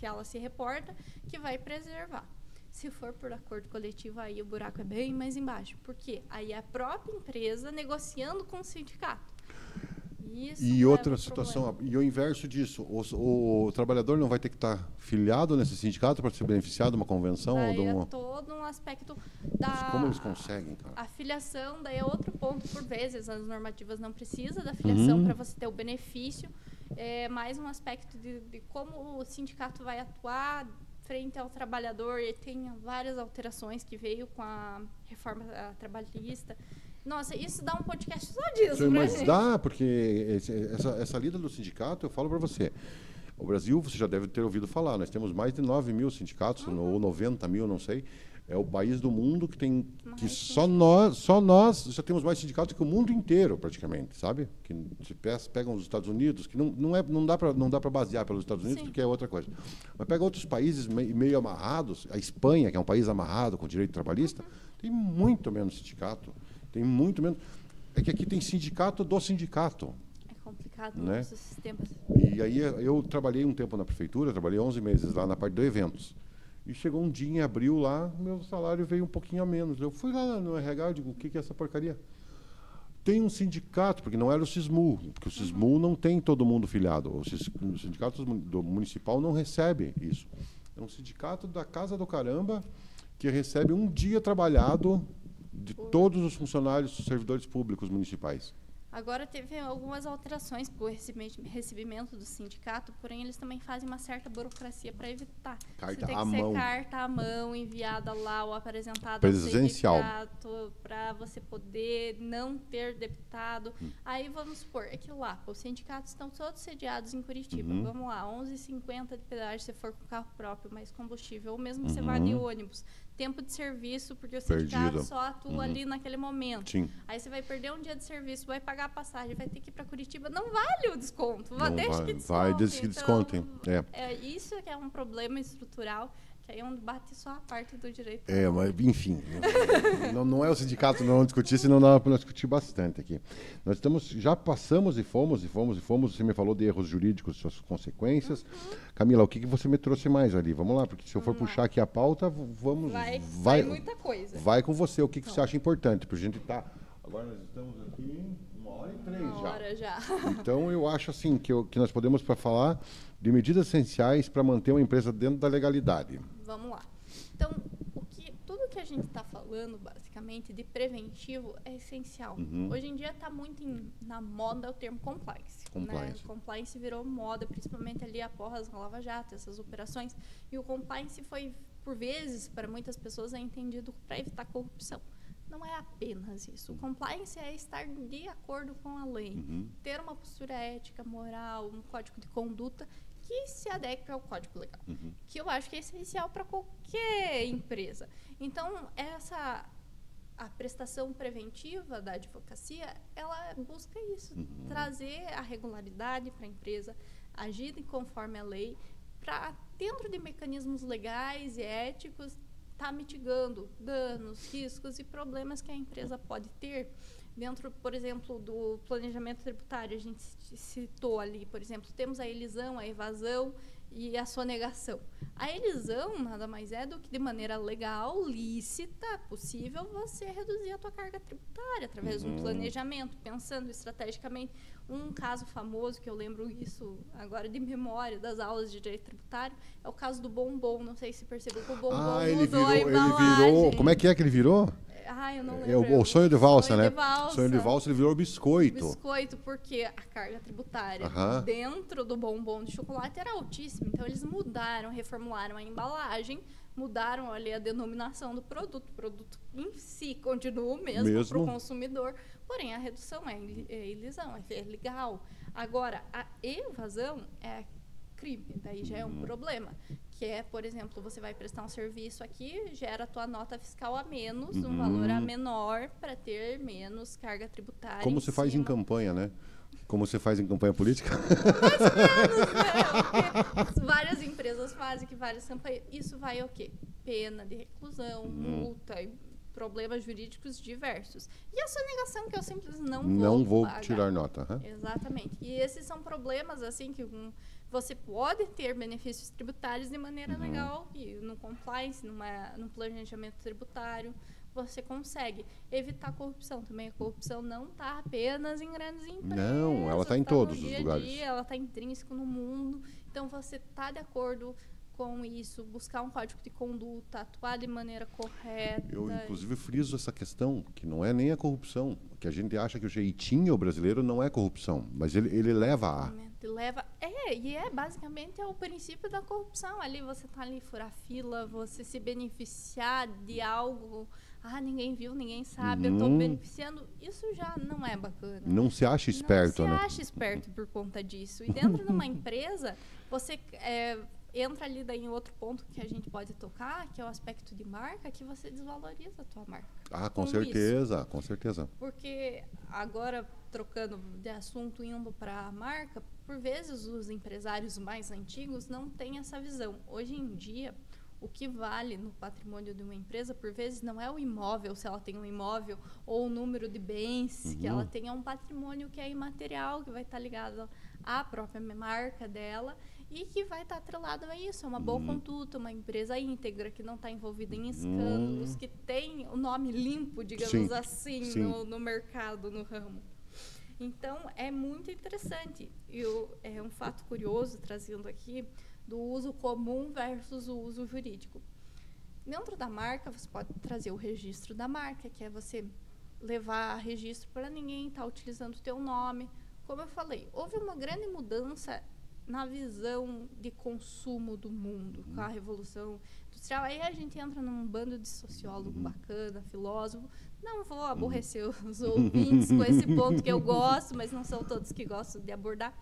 ela se reporta, que vai preservar. Se for por acordo coletivo, aí o buraco é bem mais embaixo. Por quê? Aí é a própria empresa negociando com o sindicato. E outra situação, e o inverso disso, o trabalhador não vai ter que estar filiado nesse sindicato para ser beneficiado de uma convenção? Daí é todo um aspecto da... Mas como eles conseguem, cara? A filiação, daí é outro ponto, por vezes, as normativas não precisam da filiação para você ter o benefício. É mais um aspecto de como o sindicato vai atuar frente ao trabalhador, e tem várias alterações que veio com a reforma trabalhista. Nossa, isso dá um podcast só disso, né? Mas dá, porque essa lida do sindicato, eu falo para você, o Brasil, você já deve ter ouvido falar, nós temos mais de 9 mil sindicatos, ou 90 mil, não sei. É o país do mundo que tem... que só nós já temos mais sindicatos que o mundo inteiro, praticamente, sabe? Que se pegam os Estados Unidos, que não dá para basear pelos Estados Unidos, porque é outra coisa. Mas pega outros países meio amarrados, a Espanha, que é um país amarrado com direito trabalhista, tem muito menos sindicato. Tem muito menos... É que aqui tem sindicato do sindicato. É complicado, né? Nossos sistemas. E aí eu trabalhei um tempo na prefeitura, trabalhei 11 meses lá na parte de eventos. E chegou um dia em abril lá, meu salário veio um pouquinho a menos. Eu fui lá no RH e digo, o que é essa porcaria? Tem um sindicato, porque não era o SISMU, porque o SISMU não tem todo mundo filiado. O sindicato do municipal não recebe isso. É um sindicato da Casa do Caramba que recebe um dia trabalhado de todos os funcionários, servidores públicos municipais. Agora teve algumas alterações para o recebimento do sindicato, porém eles também fazem uma certa burocracia para evitar. Carta Você tem à que ser mão. Carta à mão, enviada lá ou apresentada Presencial. ao sindicato para você poder não ter deputado. Aí vamos supor, é que lá, os sindicatos estão todos sediados em Curitiba. Vamos lá, 11,50 de pedágio se for com carro próprio, mais combustível, ou mesmo você vai de ônibus. Tempo de serviço, porque o sindicato só atua ali naquele momento. Sim. Aí você vai perder um dia de serviço, vai pagar a passagem, vai ter que ir para Curitiba. Não vale o desconto. Deixa que descontem. Isso que é um problema estrutural, que aí é um debate só a parte do direito. Mas enfim, não é o sindicato não discutir, senão dá para discutir bastante aqui. Nós já passamos e fomos. Você me falou de erros jurídicos e suas consequências. Camila, o que você me trouxe mais ali? Vamos lá, porque se eu for puxar aqui a pauta, vai muita coisa. Vai com você. O que você acha importante para a gente estar... Agora nós estamos aqui 1h03 já. Então eu acho assim que nós podemos falar de medidas essenciais para manter uma empresa dentro da legalidade. Vamos lá. Então, tudo que a gente está falando, basicamente, de preventivo é essencial. Hoje em dia está muito na moda o termo compliance. Né? Compliance virou moda, principalmente ali após a Lava Jato, essas operações. E o compliance foi, por vezes, para muitas pessoas, é entendido para evitar corrupção. não é apenas isso. O compliance é estar de acordo com a lei, ter uma postura ética, moral, um código de conduta que se adeque ao código legal, que eu acho que é essencial para qualquer empresa. Então, a prestação preventiva da advocacia, ela busca isso, trazer a regularidade para a empresa, agir conforme a lei, para, dentro de mecanismos legais e éticos, estar mitigando danos, riscos e problemas que a empresa pode ter. Dentro, por exemplo, do planejamento tributário, a gente citou ali, por exemplo, temos a elisão, a evasão e a sonegação. A elisão nada mais é do que, de maneira legal, lícita, possível, você reduzir a tua carga tributária através de um planejamento, pensando estrategicamente. Um caso famoso, que eu lembro isso agora de memória das aulas de direito tributário, é o caso do bombom. Não sei se percebeu que o bombom mudou a embalagem. Ele virou... Como é que ele virou? Eu não lembro. O sonho de valsa, né? O sonho de valsa, ele virou biscoito. Biscoito, porque a carga tributária dentro do bombom de chocolate era altíssima. Então, eles mudaram, reformularam a embalagem, mudaram ali a denominação do produto. O produto em si continua o mesmo para o consumidor, porém, a redução é ilisão, é legal. Agora, a evasão é crime, daí já é um problema. Que é, por exemplo, você vai prestar um serviço aqui, gera a tua nota fiscal a menos, um valor a menor, para ter menos carga tributária. Como você faz em campanha, né? Como você faz em campanha política? Mais ou menos, né? Porque várias empresas fazem, que várias campanhas. Isso vai o quê? Pena de reclusão, multa e problemas jurídicos diversos. E a sonegação, que eu simplesmente não vou pagar. Tirar nota. Exatamente. E esses são problemas, assim, que você pode ter benefícios tributários de maneira legal, e no compliance, no planejamento tributário, você consegue evitar a corrupção também. A corrupção não está apenas em grandes empresas. Não, ela está em todos os lugares. Ela está intrínseca no mundo. Então, você está de acordo com isso, buscar um código de conduta, atuar de maneira correta. Eu, inclusive, friso essa questão, que não é nem a corrupção, que a gente acha que o jeitinho brasileiro não é corrupção, mas ele leva a... E basicamente é o princípio da corrupção. Ali você está ali, furar fila, você se beneficiar de algo. Ninguém viu, ninguém sabe, eu estou beneficiando. Isso já não é bacana. Não se acha esperto, né? Não se acha esperto por conta disso. E dentro de uma empresa, você entra ali daí em outro ponto que a gente pode tocar, que é o aspecto de marca, que você desvaloriza a tua marca. Com certeza, com certeza. Porque agora, trocando de assunto, indo para a marca, por vezes os empresários mais antigos não têm essa visão. Hoje em dia, o que vale no patrimônio de uma empresa, por vezes, não é o imóvel, se ela tem um imóvel, ou o número de bens que ela tem, é um patrimônio que é imaterial, que vai estar ligado à própria marca dela e que vai estar atrelado a isso. É uma boa conduta, uma empresa íntegra, que não está envolvida em escândalos, que tem o nome limpo, digamos assim, no mercado, no ramo. Então, é muito interessante. É um fato curioso, trazendo aqui, do uso comum versus o uso jurídico. Dentro da marca, você pode trazer o registro da marca, que é você levar registro para ninguém estar utilizando o teu nome. Como eu falei, houve uma grande mudança na visão de consumo do mundo, com a Revolução Industrial. Aí a gente entra num bando de sociólogo bacana, filósofo. Não vou aborrecer os ouvintes com esse ponto que eu gosto, mas não são todos que gostam de abordar.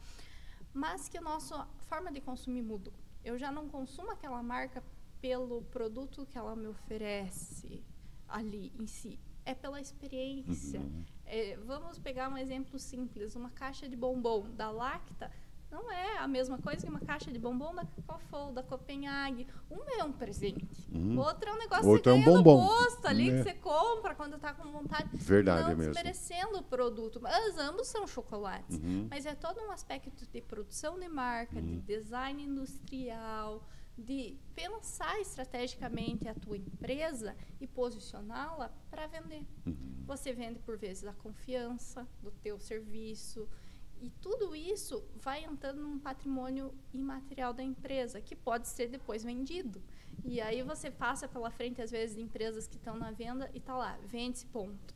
Mas que a nossa forma de consumir mudou. Eu já não consumo aquela marca pelo produto que ela me oferece ali em si. É pela experiência. Vamos pegar um exemplo simples. Uma caixa de bombom da Lacta não é a mesma coisa que uma caixa de bombom da Cacofol, da Copenhague. Uma é um presente. Outra é um negócio que você ganha no posto ali, que você compra quando está com vontade. Verdade, não mesmo. desmerecendo o produto. Mas ambos são chocolates. Mas é todo um aspecto de produção de marca, de design industrial, de pensar estrategicamente a tua empresa e posicioná-la para vender. Você vende, por vezes, a confiança do teu serviço. E tudo isso vai entrando num patrimônio imaterial da empresa, que pode ser depois vendido. E aí você passa pela frente, às vezes, de empresas que estão na venda e está lá, vende esse ponto.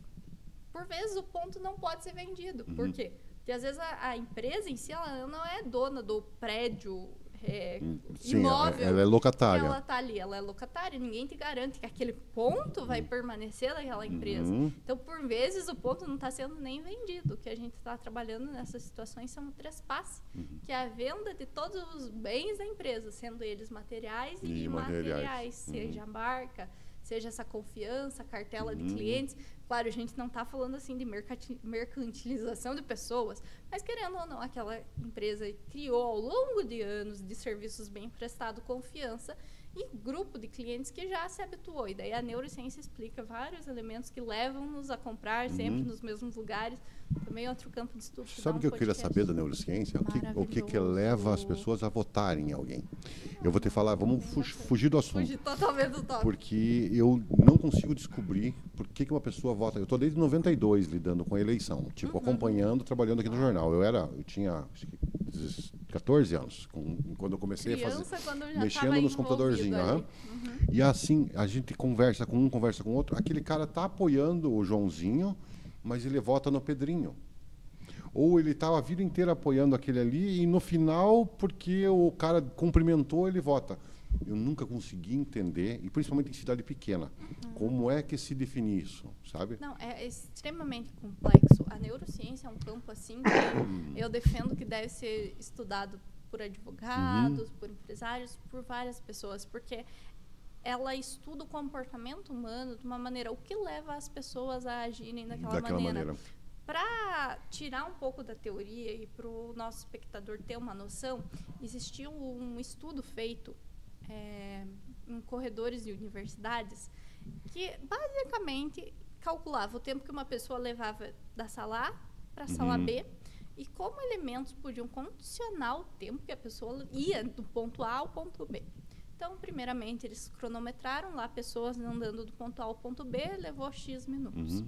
Por vezes, o ponto não pode ser vendido. Por quê? Porque, às vezes, a empresa em si, ela não é dona do prédio Sim, imóvel, ela é locatária. ela está ali, ela é locatária. Ninguém te garante que aquele ponto vai permanecer naquela empresa. Então, por vezes, o ponto não está sendo nem vendido. O que a gente está trabalhando nessas situações são o trespasse, que é a venda de todos os bens da empresa, sendo eles materiais e imateriais, seja a marca, seja essa confiança, cartela de clientes. Claro, a gente não está falando assim de mercantilização de pessoas, mas querendo ou não, aquela empresa criou ao longo de anos de serviços bem prestados, confiança e grupo de clientes que já se habituou. E daí a neurociência explica vários elementos que levam-nos a comprar sempre nos mesmos lugares. Também outro campo de estudo. Sabe o que eu queria saber da neurociência? O que leva as pessoas a votarem em alguém? Eu vou te falar, vamos fugir do assunto. Fugir totalmente do tópico. Porque eu não consigo descobrir por que uma pessoa vota. Eu estou desde 92 lidando com a eleição, acompanhando, trabalhando aqui no jornal. Eu tinha 14 anos, quando eu comecei a fazer, mexendo nos computadorzinhos. E assim, a gente conversa com um, conversa com o outro. Aquele cara está apoiando o Joãozinho, mas ele vota no Pedrinho. Ou ele está a vida inteira apoiando aquele ali e no final, porque o cara cumprimentou, ele vota. Eu nunca consegui entender, e principalmente em cidade pequena, como é que se define isso, sabe? Não, é extremamente complexo. A neurociência é um campo assim que eu defendo que deve ser estudado por advogados, por empresários, por várias pessoas, porque ela estuda o comportamento humano de uma maneira, o que leva as pessoas a agirem daquela maneira. Para tirar um pouco da teoria e para o nosso espectador ter uma noção, existia um estudo feito em corredores de universidades que basicamente calculava o tempo que uma pessoa levava da sala A para a sala B e como elementos podiam condicionar o tempo que a pessoa ia do ponto A ao ponto B. Então, primeiramente, eles cronometraram lá pessoas andando do ponto A ao ponto B, levou X minutos.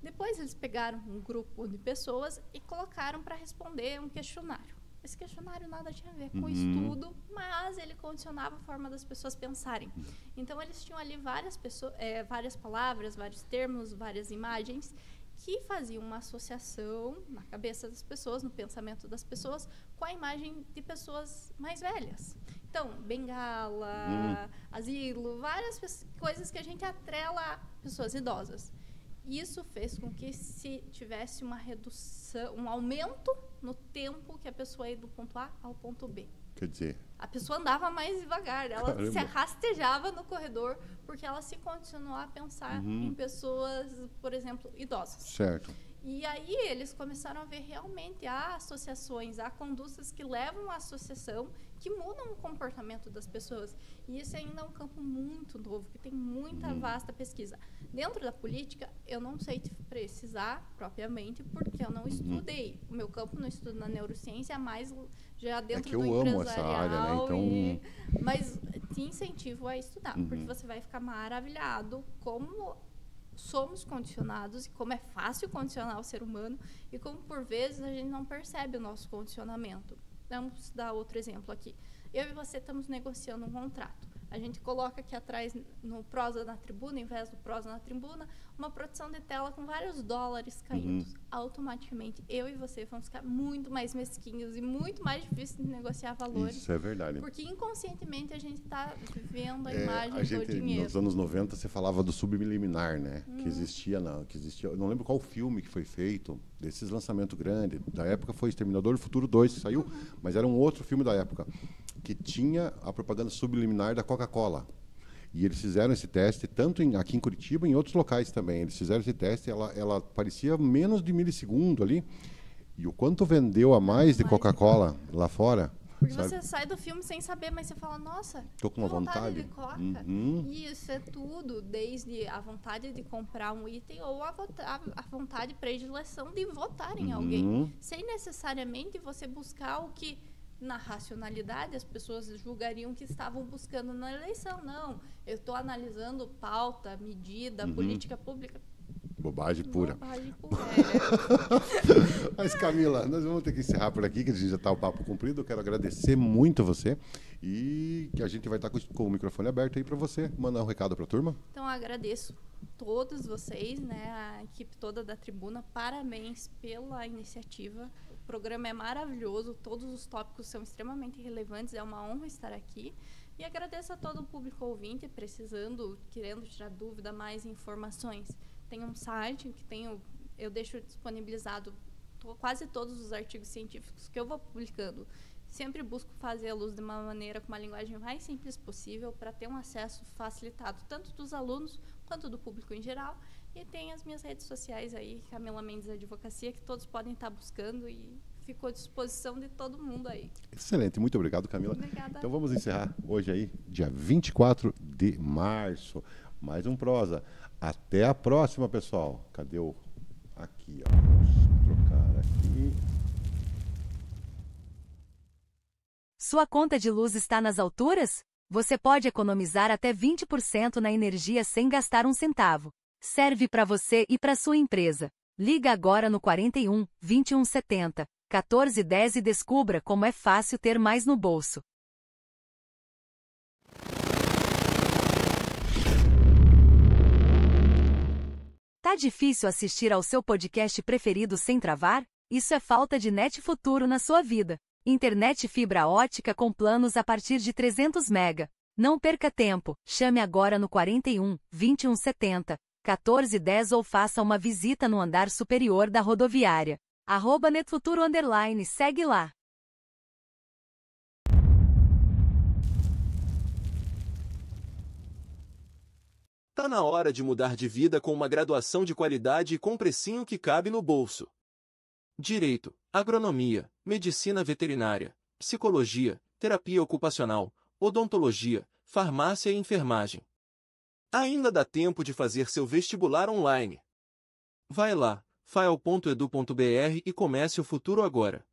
Depois, eles pegaram um grupo de pessoas e colocaram para responder um questionário. Esse questionário nada tinha a ver com o estudo, mas ele condicionava a forma das pessoas pensarem. Então, eles tinham ali várias palavras, vários termos, várias imagens que faziam uma associação na cabeça das pessoas, no pensamento das pessoas, com a imagem de pessoas mais velhas. Então, bengala, asilo, várias coisas que a gente atrela a pessoas idosas. Isso fez com que se tivesse uma redução, um aumento no tempo que a pessoa ia do ponto A ao ponto B. Quer dizer, a pessoa andava mais devagar, ela se rastejava no corredor porque ela se condicionou a pensar em pessoas, por exemplo, idosas. Certo. E aí eles começaram a ver realmente há associações, há condutas que levam à associação, que mudam o comportamento das pessoas. E isso ainda é um campo muito novo, que tem muita vasta pesquisa. Dentro da política, eu não sei te precisar propriamente, porque eu não estudei. O meu campo no estudo na neurociência é mais já dentro do empresarial. Eu amo essa área, né? Então... Mas te incentivo a estudar, porque você vai ficar maravilhado como somos condicionados e como é fácil condicionar o ser humano e como, por vezes, a gente não percebe o nosso condicionamento. Vamos dar outro exemplo aqui. Eu e você estamos negociando um contrato. A gente coloca aqui atrás, no Prosa na Tribuna, em vez do Prosa na Tribuna, uma produção de tela com vários dólares caindo. Automaticamente, eu e você vamos ficar muito mais mesquinhos e muito mais difícil de negociar valores. Isso é verdade. Porque inconscientemente a gente está vivendo a imagem do dinheiro. Nos anos 90 você falava do subliminar, né? Que existia, eu não lembro qual filme que foi feito, desses lançamentos grandes. Da época foi Exterminador do Futuro 2 que saiu, mas era um outro filme da época, que tinha a propaganda subliminar da Coca-Cola. E eles fizeram esse teste, tanto aqui em Curitiba e em outros locais também. Eles fizeram esse teste, ela parecia menos de milissegundo ali. E o quanto vendeu a mais de Coca-Cola lá fora. Porque você sai do filme sem saber, mas você fala, nossa, tô com uma vontade de Coca. E isso é tudo, desde a vontade de comprar um item ou a vontade, predileção de votar em alguém. Sem necessariamente você buscar o que, na racionalidade, as pessoas julgariam que estavam buscando na eleição. Não, eu estou analisando pauta, medida, política pública. Bobagem pura. Bobagem pura. Mas, Camila, nós vamos ter que encerrar por aqui, que a gente já está o papo cumprido. Eu quero agradecer muito a você e que a gente vai estar com o microfone aberto aí para você mandar um recado para a turma. Então, eu agradeço todos vocês, né, a equipe toda da Tribuna. Parabéns pela iniciativa. programa é maravilhoso, todos os tópicos são extremamente relevantes, é uma honra estar aqui. E agradeço a todo o público ouvinte, precisando, querendo tirar dúvida, mais informações. Tem um site que eu deixo disponibilizado quase todos os artigos científicos que eu vou publicando. Sempre busco fazê-los de uma maneira, com uma linguagem mais simples possível, para ter um acesso facilitado, tanto dos alunos quanto do público em geral. E tem as minhas redes sociais aí, Camila Mendes Advocacia, que todos podem estar buscando e fico à disposição de todo mundo aí. Excelente, muito obrigado, Camila. Obrigada. Então vamos encerrar hoje aí, dia 24 de março. Mais um Prosa. Até a próxima, pessoal. Cadê o... Aqui, ó. Vamos trocar aqui. Sua conta de luz está nas alturas? Você pode economizar até 20% na energia sem gastar um centavo. Serve para você e para sua empresa. Liga agora no 41 21 70 14 10 e descubra como é fácil ter mais no bolso. Tá difícil assistir ao seu podcast preferido sem travar? Isso é falta de Net Futuro na sua vida. Internet fibra ótica com planos a partir de 300 MB. Não perca tempo, chame agora no 41 21 70 14 10 ou faça uma visita no andar superior da rodoviária. @netfuturo_, segue lá. Tá na hora de mudar de vida com uma graduação de qualidade e com precinho que cabe no bolso. Direito, agronomia, medicina veterinária, psicologia, terapia ocupacional, odontologia, farmácia e enfermagem. Ainda dá tempo de fazer seu vestibular online. Vai lá, fael.edu.br e comece o futuro agora.